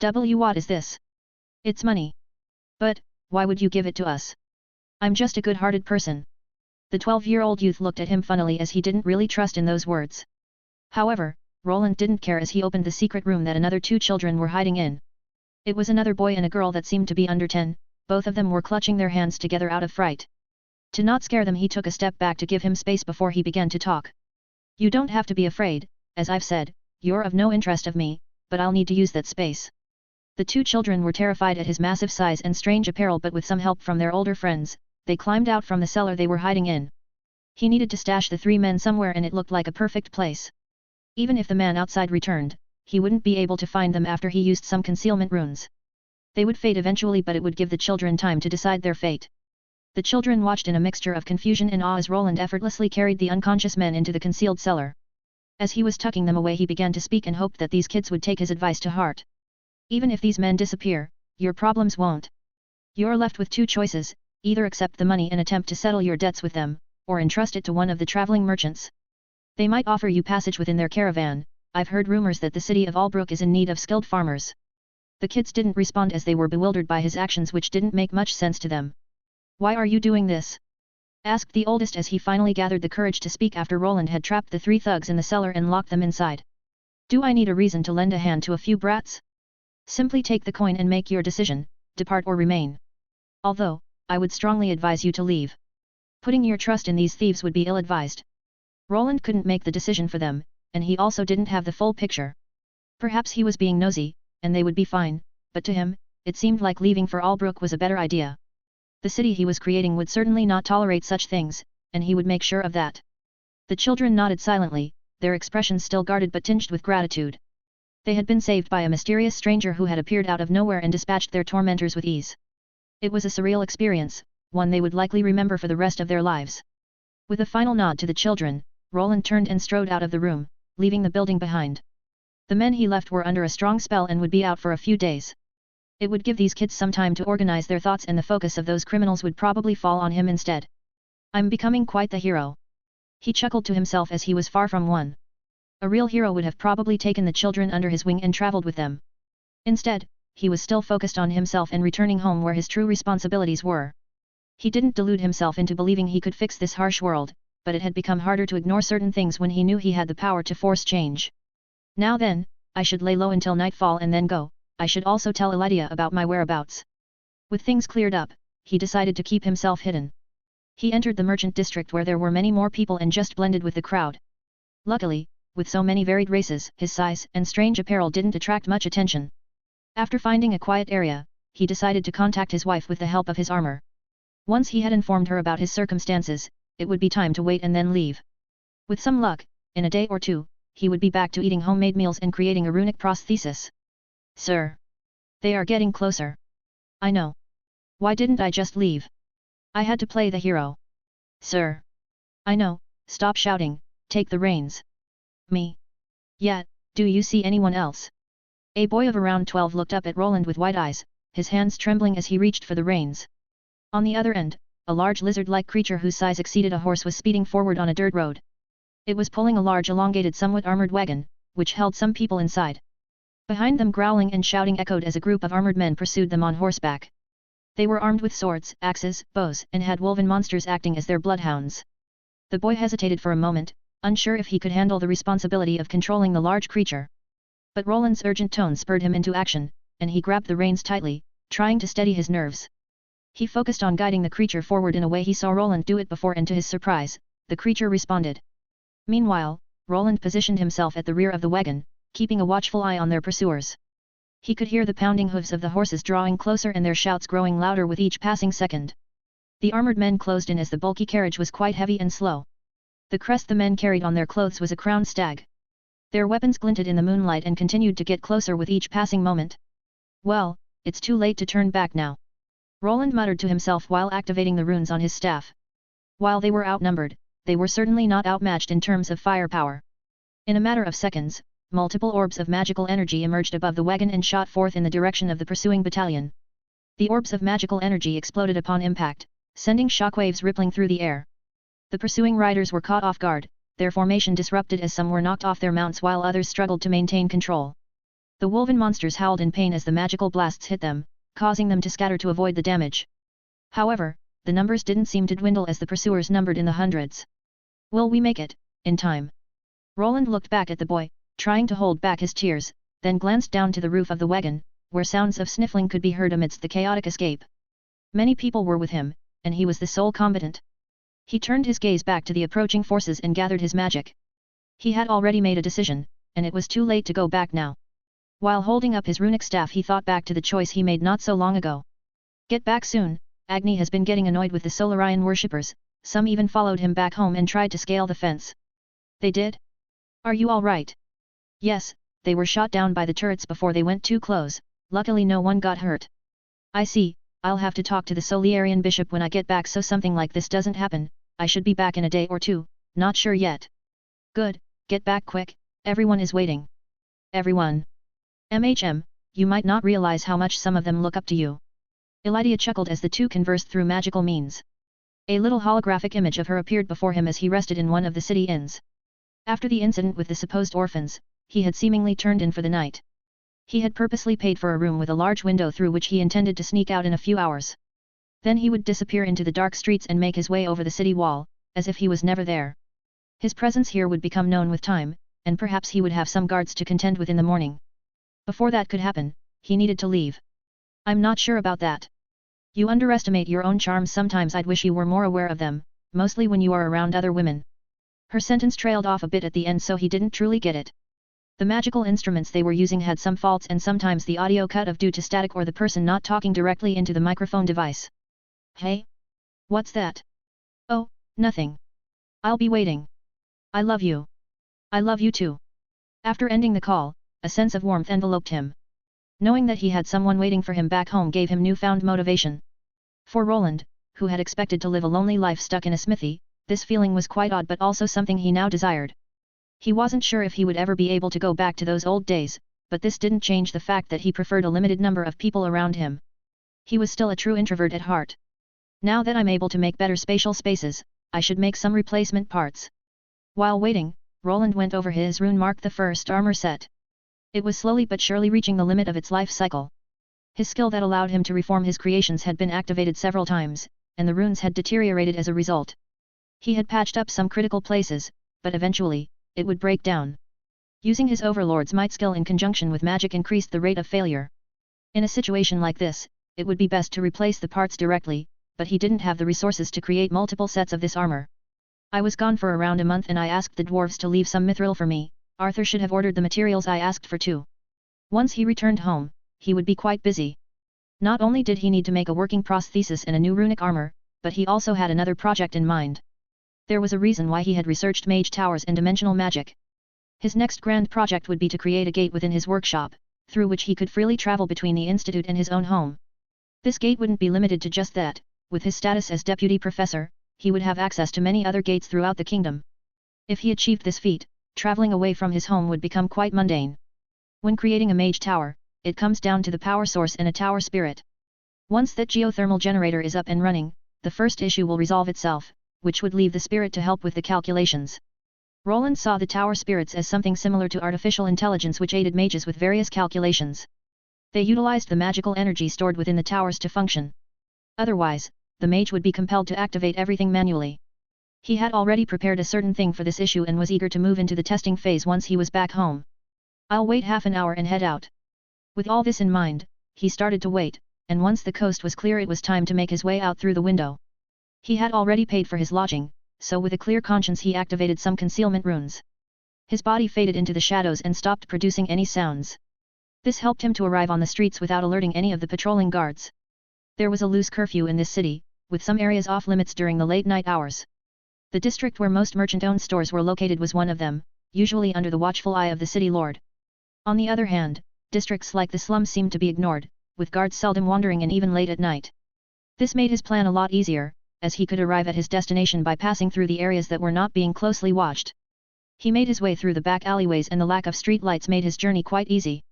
What is this? It's money. But, why would you give it to us? I'm just a good-hearted person. The 12-year-old youth looked at him funnily as he didn't really trust in those words. However, Roland didn't care as he opened the secret room that another two children were hiding in. It was another boy and a girl that seemed to be under 10, both of them were clutching their hands together out of fright. To not scare them, he took a step back to give him space before he began to talk. You don't have to be afraid, as I've said, you're of no interest of me, but I'll need to use that space. The two children were terrified at his massive size and strange apparel, but with some help from their older friends, they climbed out from the cellar they were hiding in. He needed to stash the three men somewhere and it looked like a perfect place. Even if the man outside returned, he wouldn't be able to find them after he used some concealment runes. They would fade eventually, but it would give the children time to decide their fate. The children watched in a mixture of confusion and awe as Roland effortlessly carried the unconscious men into the concealed cellar. As he was tucking them away, he began to speak and hoped that these kids would take his advice to heart. Even if these men disappear, your problems won't. You're left with two choices, either accept the money and attempt to settle your debts with them, or entrust it to one of the traveling merchants. They might offer you passage within their caravan. I've heard rumors that the city of Albrook is in need of skilled farmers. The kids didn't respond as they were bewildered by his actions, which didn't make much sense to them. Why are you doing this? Asked the oldest as he finally gathered the courage to speak after Roland had trapped the three thugs in the cellar and locked them inside. Do I need a reason to lend a hand to a few brats? Simply take the coin and make your decision. depart or remain. Although, I would strongly advise you to leave. Putting your trust in these thieves would be ill-advised. Roland couldn't make the decision for them, and he also didn't have the full picture. Perhaps he was being nosy, and they would be fine, but to him, it seemed like leaving for Albrook was a better idea. The city he was creating would certainly not tolerate such things, and he would make sure of that. The children nodded silently, their expressions still guarded but tinged with gratitude. They had been saved by a mysterious stranger who had appeared out of nowhere and dispatched their tormentors with ease. It was a surreal experience, one they would likely remember for the rest of their lives. With a final nod to the children, Roland turned and strode out of the room, leaving the building behind. The men he left were under a strong spell and would be out for a few days. It would give these kids some time to organize their thoughts, and the focus of those criminals would probably fall on him instead. I'm becoming quite the hero. He chuckled to himself as he was far from one. A real hero would have probably taken the children under his wing and traveled with them. Instead, he was still focused on himself and returning home where his true responsibilities were. He didn't delude himself into believing he could fix this harsh world, but it had become harder to ignore certain things when he knew he had the power to force change. Now then, I should lay low until nightfall and then go. I should also tell Elydia about my whereabouts. With things cleared up, he decided to keep himself hidden. He entered the merchant district where there were many more people and just blended with the crowd. Luckily, with so many varied races, his size and strange apparel didn't attract much attention. After finding a quiet area, he decided to contact his wife with the help of his armor. Once he had informed her about his circumstances, it would be time to wait and then leave. With some luck, in a day or two, he would be back to eating homemade meals and creating a runic prosthesis. Sir. They are getting closer. I know. Why didn't I just leave? I had to play the hero. Sir. I know, stop shouting, take the reins. Me. Yeah, do you see anyone else? A boy of around 12 looked up at Roland with wide eyes, his hands trembling as he reached for the reins. On the other end, a large lizard-like creature whose size exceeded a horse was speeding forward on a dirt road. It was pulling a large elongated somewhat armored wagon, which held some people inside. Behind them growling and shouting echoed as a group of armored men pursued them on horseback. They were armed with swords, axes, bows, and had woven monsters acting as their bloodhounds. The boy hesitated for a moment, unsure if he could handle the responsibility of controlling the large creature. But Roland's urgent tone spurred him into action, and he grabbed the reins tightly, trying to steady his nerves. He focused on guiding the creature forward in a way he saw Roland do it before, and to his surprise, the creature responded. Meanwhile, Roland positioned himself at the rear of the wagon, keeping a watchful eye on their pursuers. He could hear the pounding hooves of the horses drawing closer and their shouts growing louder with each passing second. The armored men closed in as the bulky carriage was quite heavy and slow. The crest the men carried on their clothes was a crowned stag. Their weapons glinted in the moonlight and continued to get closer with each passing moment. Well, it's too late to turn back now. Roland muttered to himself while activating the runes on his staff. While they were outnumbered, they were certainly not outmatched in terms of firepower. In a matter of seconds, multiple orbs of magical energy emerged above the wagon and shot forth in the direction of the pursuing battalion. The orbs of magical energy exploded upon impact, sending shockwaves rippling through the air. The pursuing riders were caught off guard, their formation disrupted as some were knocked off their mounts while others struggled to maintain control. The woven monsters howled in pain as the magical blasts hit them, causing them to scatter to avoid the damage. However, the numbers didn't seem to dwindle as the pursuers numbered in the hundreds. Will we make it, in time? Roland looked back at the boy, trying to hold back his tears, then glanced down to the roof of the wagon, where sounds of sniffling could be heard amidst the chaotic escape. Many people were with him, and he was the sole combatant. He turned his gaze back to the approaching forces and gathered his magic. He had already made a decision, and it was too late to go back now. While holding up his runic staff, he thought back to the choice he made not so long ago. Get back soon. Agni has been getting annoyed with the Solarian worshippers, some even followed him back home and tried to scale the fence. They did? Are you all right? Yes, they were shot down by the turrets before they went too close, luckily no one got hurt. I see, I'll have to talk to the Solarian bishop when I get back so something like this doesn't happen. I should be back in a day or two, not sure yet. Good, get back quick, everyone is waiting. Everyone. You might not realize how much some of them look up to you. Elydia chuckled as the two conversed through magical means. A little holographic image of her appeared before him as he rested in one of the city inns. After the incident with the supposed orphans, he had seemingly turned in for the night. He had purposely paid for a room with a large window through which he intended to sneak out in a few hours. Then he would disappear into the dark streets and make his way over the city wall, as if he was never there. His presence here would become known with time, and perhaps he would have some guards to contend with in the morning. Before that could happen, he needed to leave. I'm not sure about that. You underestimate your own charms. Sometimes I'd wish you were more aware of them, mostly when you are around other women. Her sentence trailed off a bit at the end, so he didn't truly get it. The magical instruments they were using had some faults, and sometimes the audio cut off due to static or the person not talking directly into the microphone device. Hey? What's that? Oh, nothing. I'll be waiting. I love you. I love you too. After ending the call, a sense of warmth enveloped him. Knowing that he had someone waiting for him back home gave him newfound motivation. For Roland, who had expected to live a lonely life stuck in a smithy, this feeling was quite odd, but also something he now desired. He wasn't sure if he would ever be able to go back to those old days, but this didn't change the fact that he preferred a limited number of people around him. He was still a true introvert at heart. Now that I'm able to make better spatial spaces, I should make some replacement parts. While waiting, Roland went over his rune mark, the first armor set. It was slowly but surely reaching the limit of its life cycle. His skill that allowed him to reform his creations had been activated several times, and the runes had deteriorated as a result. He had patched up some critical places, but eventually, it would break down. Using his Overlord's Might skill in conjunction with magic increased the rate of failure. In a situation like this, it would be best to replace the parts directly, but he didn't have the resources to create multiple sets of this armor. I was gone for around a month and I asked the dwarves to leave some mithril for me. Arthur should have ordered the materials I asked for too. Once he returned home, he would be quite busy. Not only did he need to make a working prosthesis and a new runic armor, but he also had another project in mind. There was a reason why he had researched mage towers and dimensional magic. His next grand project would be to create a gate within his workshop, through which he could freely travel between the institute and his own home. This gate wouldn't be limited to just that. With his status as deputy professor, he would have access to many other gates throughout the kingdom. If he achieved this feat, traveling away from his home would become quite mundane. When creating a mage tower, it comes down to the power source and a tower spirit. Once that geothermal generator is up and running, the first issue will resolve itself, which would leave the spirit to help with the calculations. Roland saw the tower spirits as something similar to artificial intelligence which aided mages with various calculations. They utilized the magical energy stored within the towers to function. Otherwise, the mage would be compelled to activate everything manually. He had already prepared a certain thing for this issue and was eager to move into the testing phase once he was back home. I'll wait half an hour and head out. With all this in mind, he started to wait, and once the coast was clear it was time to make his way out through the window. He had already paid for his lodging, so with a clear conscience he activated some concealment runes. His body faded into the shadows and stopped producing any sounds. This helped him to arrive on the streets without alerting any of the patrolling guards. There was a loose curfew in this city, with some areas off limits during the late night hours. The district where most merchant-owned stores were located was one of them, usually under the watchful eye of the city lord. On the other hand, districts like the slums seemed to be ignored, with guards seldom wandering in even late at night. This made his plan a lot easier, as he could arrive at his destination by passing through the areas that were not being closely watched. He made his way through the back alleyways and the lack of street lights made his journey quite easy.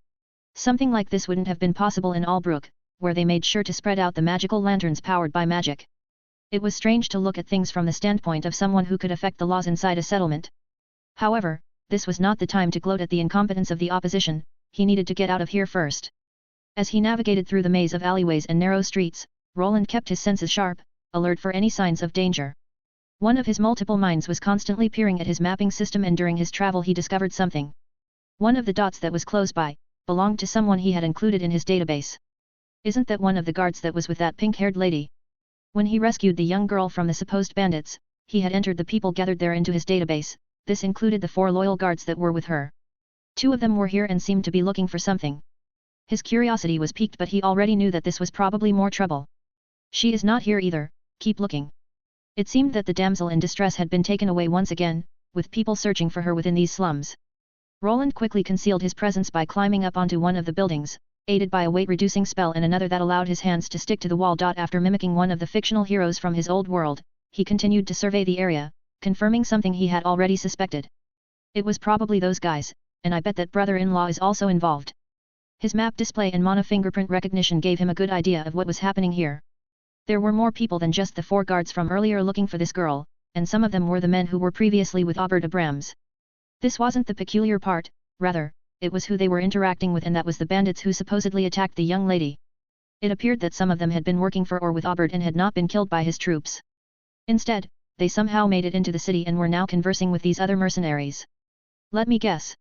Something like this wouldn't have been possible in Albrook, where they made sure to spread out the magical lanterns powered by magic. It was strange to look at things from the standpoint of someone who could affect the laws inside a settlement. However, this was not the time to gloat at the incompetence of the opposition, he needed to get out of here first. As he navigated through the maze of alleyways and narrow streets, Roland kept his senses sharp, alert for any signs of danger. One of his multiple minds was constantly peering at his mapping system, and during his travel he discovered something. One of the dots that was close by, belonged to someone he had included in his database. Isn't that one of the guards that was with that pink-haired lady? When he rescued the young girl from the supposed bandits, he had entered the people gathered there into his database. This included the 4 loyal guards that were with her. 2 of them were here and seemed to be looking for something. His curiosity was piqued, but he already knew that this was probably more trouble. She is not here either, keep looking. It seemed that the damsel in distress had been taken away once again, with people searching for her within these slums. Roland quickly concealed his presence by climbing up onto one of the buildings, aided by a weight-reducing spell and another that allowed his hands to stick to the wall. After mimicking one of the fictional heroes from his old world, he continued to survey the area, confirming something he had already suspected. It was probably those guys, and I bet that brother-in-law is also involved. His map display and mono-fingerprint recognition gave him a good idea of what was happening here. There were more people than just the 4 guards from earlier looking for this girl, and some of them were the men who were previously with Aubert Abrams. This wasn't the peculiar part, rather, it was who they were interacting with, and that was the bandits who supposedly attacked the young lady. It appeared that some of them had been working for or with Aubert and had not been killed by his troops. Instead, they somehow made it into the city and were now conversing with these other mercenaries. Let me guess.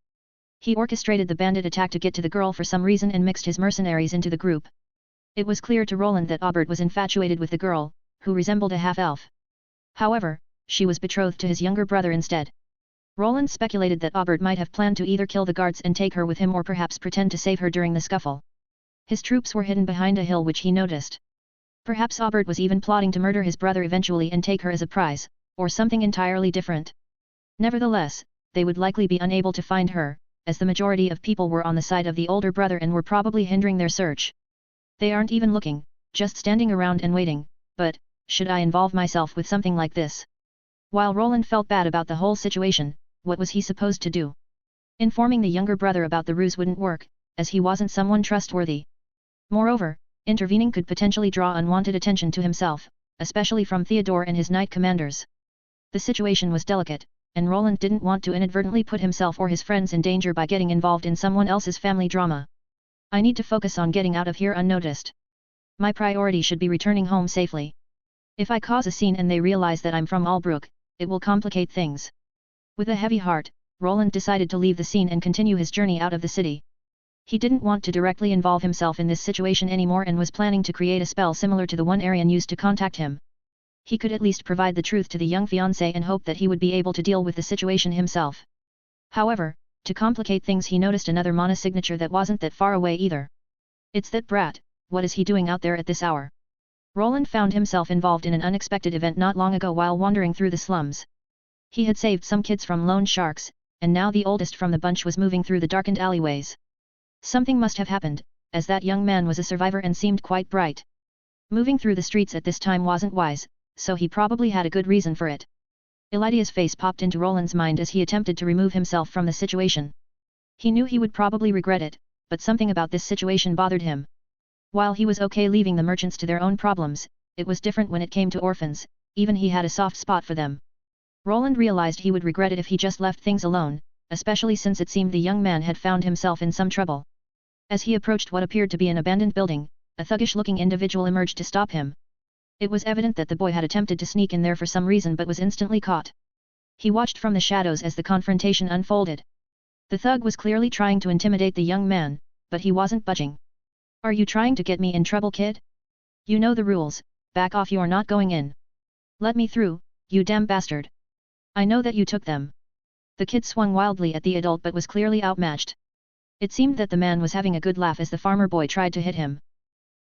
He orchestrated the bandit attack to get to the girl for some reason and mixed his mercenaries into the group. It was clear to Roland that Aubert was infatuated with the girl, who resembled a half-elf. However, she was betrothed to his younger brother instead. Roland speculated that Aubert might have planned to either kill the guards and take her with him or perhaps pretend to save her during the scuffle. His troops were hidden behind a hill which he noticed. Perhaps Aubert was even plotting to murder his brother eventually and take her as a prize, or something entirely different. Nevertheless, they would likely be unable to find her, as the majority of people were on the side of the older brother and were probably hindering their search. They aren't even looking, just standing around and waiting, but, should I involve myself with something like this? While Roland felt bad about the whole situation, what was he supposed to do? Informing the younger brother about the ruse wouldn't work, as he wasn't someone trustworthy. Moreover, intervening could potentially draw unwanted attention to himself, especially from Theodore and his knight commanders. The situation was delicate, and Roland didn't want to inadvertently put himself or his friends in danger by getting involved in someone else's family drama. I need to focus on getting out of here unnoticed. My priority should be returning home safely. If I cause a scene and they realize that I'm from Albrook, it will complicate things. With a heavy heart, Roland decided to leave the scene and continue his journey out of the city. He didn't want to directly involve himself in this situation anymore and was planning to create a spell similar to the one Arian used to contact him. He could at least provide the truth to the young fiancé and hope that he would be able to deal with the situation himself. However, to complicate things he noticed another mana signature that wasn't that far away either. It's that brat, what is he doing out there at this hour? Roland found himself involved in an unexpected event not long ago while wandering through the slums. He had saved some kids from loan sharks, and now the oldest from the bunch was moving through the darkened alleyways. Something must have happened, as that young man was a survivor and seemed quite bright. Moving through the streets at this time wasn't wise, so he probably had a good reason for it. Elidia's face popped into Roland's mind as he attempted to remove himself from the situation. He knew he would probably regret it, but something about this situation bothered him. While he was okay leaving the merchants to their own problems, it was different when it came to orphans, even he had a soft spot for them. Roland realized he would regret it if he just left things alone, especially since it seemed the young man had found himself in some trouble. As he approached what appeared to be an abandoned building, a thuggish-looking individual emerged to stop him. It was evident that the boy had attempted to sneak in there for some reason but was instantly caught. He watched from the shadows as the confrontation unfolded. The thug was clearly trying to intimidate the young man, but he wasn't budging. "Are you trying to get me in trouble, kid? You know the rules, back off, you're not going in. Let me through, you damn bastard. I know that you took them." The kid swung wildly at the adult but was clearly outmatched. It seemed that the man was having a good laugh as the farmer boy tried to hit him.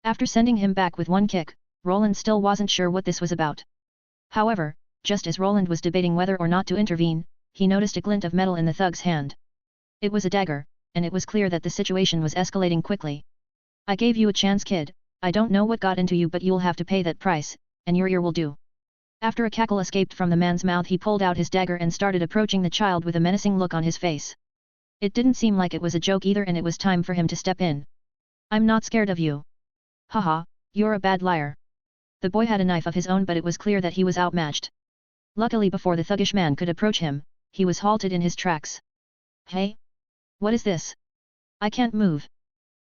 After sending him back with one kick, Roland still wasn't sure what this was about. However, just as Roland was debating whether or not to intervene, he noticed a glint of metal in the thug's hand. It was a dagger, and it was clear that the situation was escalating quickly. "I gave you a chance, kid, I don't know what got into you but you'll have to pay that price, and your ear will do." After a cackle escaped from the man's mouth, he pulled out his dagger and started approaching the child with a menacing look on his face. It didn't seem like it was a joke either, and it was time for him to step in. "I'm not scared of you." "Haha, you're a bad liar." The boy had a knife of his own but it was clear that he was outmatched. Luckily, before the thuggish man could approach him, he was halted in his tracks. "Hey? What is this? I can't move."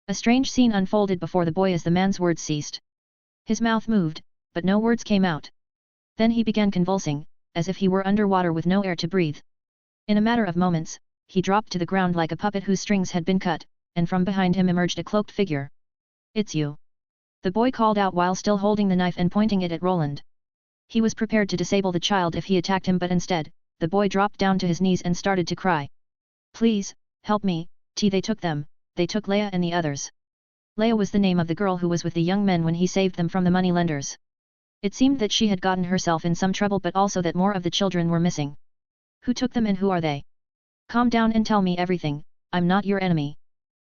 A strange scene unfolded before the boy as the man's words ceased. His mouth moved, but no words came out. Then he began convulsing, as if he were underwater with no air to breathe. In a matter of moments, he dropped to the ground like a puppet whose strings had been cut, and from behind him emerged a cloaked figure. "It's you!" the boy called out while still holding the knife and pointing it at Roland. He was prepared to disable the child if he attacked him, but instead, the boy dropped down to his knees and started to cry. "Please, help me, they took them, they took Leia and the others." Leia was the name of the girl who was with the young men when he saved them from the moneylenders. It seemed that she had gotten herself in some trouble, but also that more of the children were missing. "Who took them and who are they? Calm down and tell me everything, I'm not your enemy."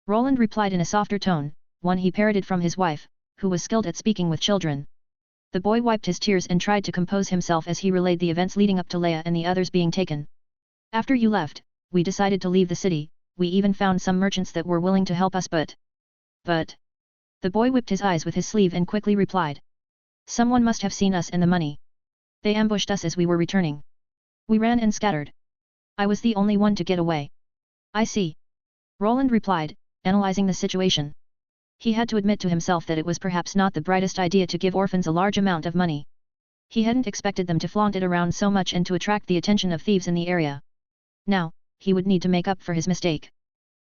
Roland replied in a softer tone, one he parroted from his wife, who was skilled at speaking with children. The boy wiped his tears and tried to compose himself as he relayed the events leading up to Leia and the others being taken. "After you left, we decided to leave the city, we even found some merchants that were willing to help us but... The boy whipped his eyes with his sleeve and quickly replied. "Someone must have seen us and the money. They ambushed us as we were returning. We ran and scattered. I was the only one to get away." "I see." Roland replied, analyzing the situation. He had to admit to himself that it was perhaps not the brightest idea to give orphans a large amount of money. He hadn't expected them to flaunt it around so much and to attract the attention of thieves in the area. Now, he would need to make up for his mistake.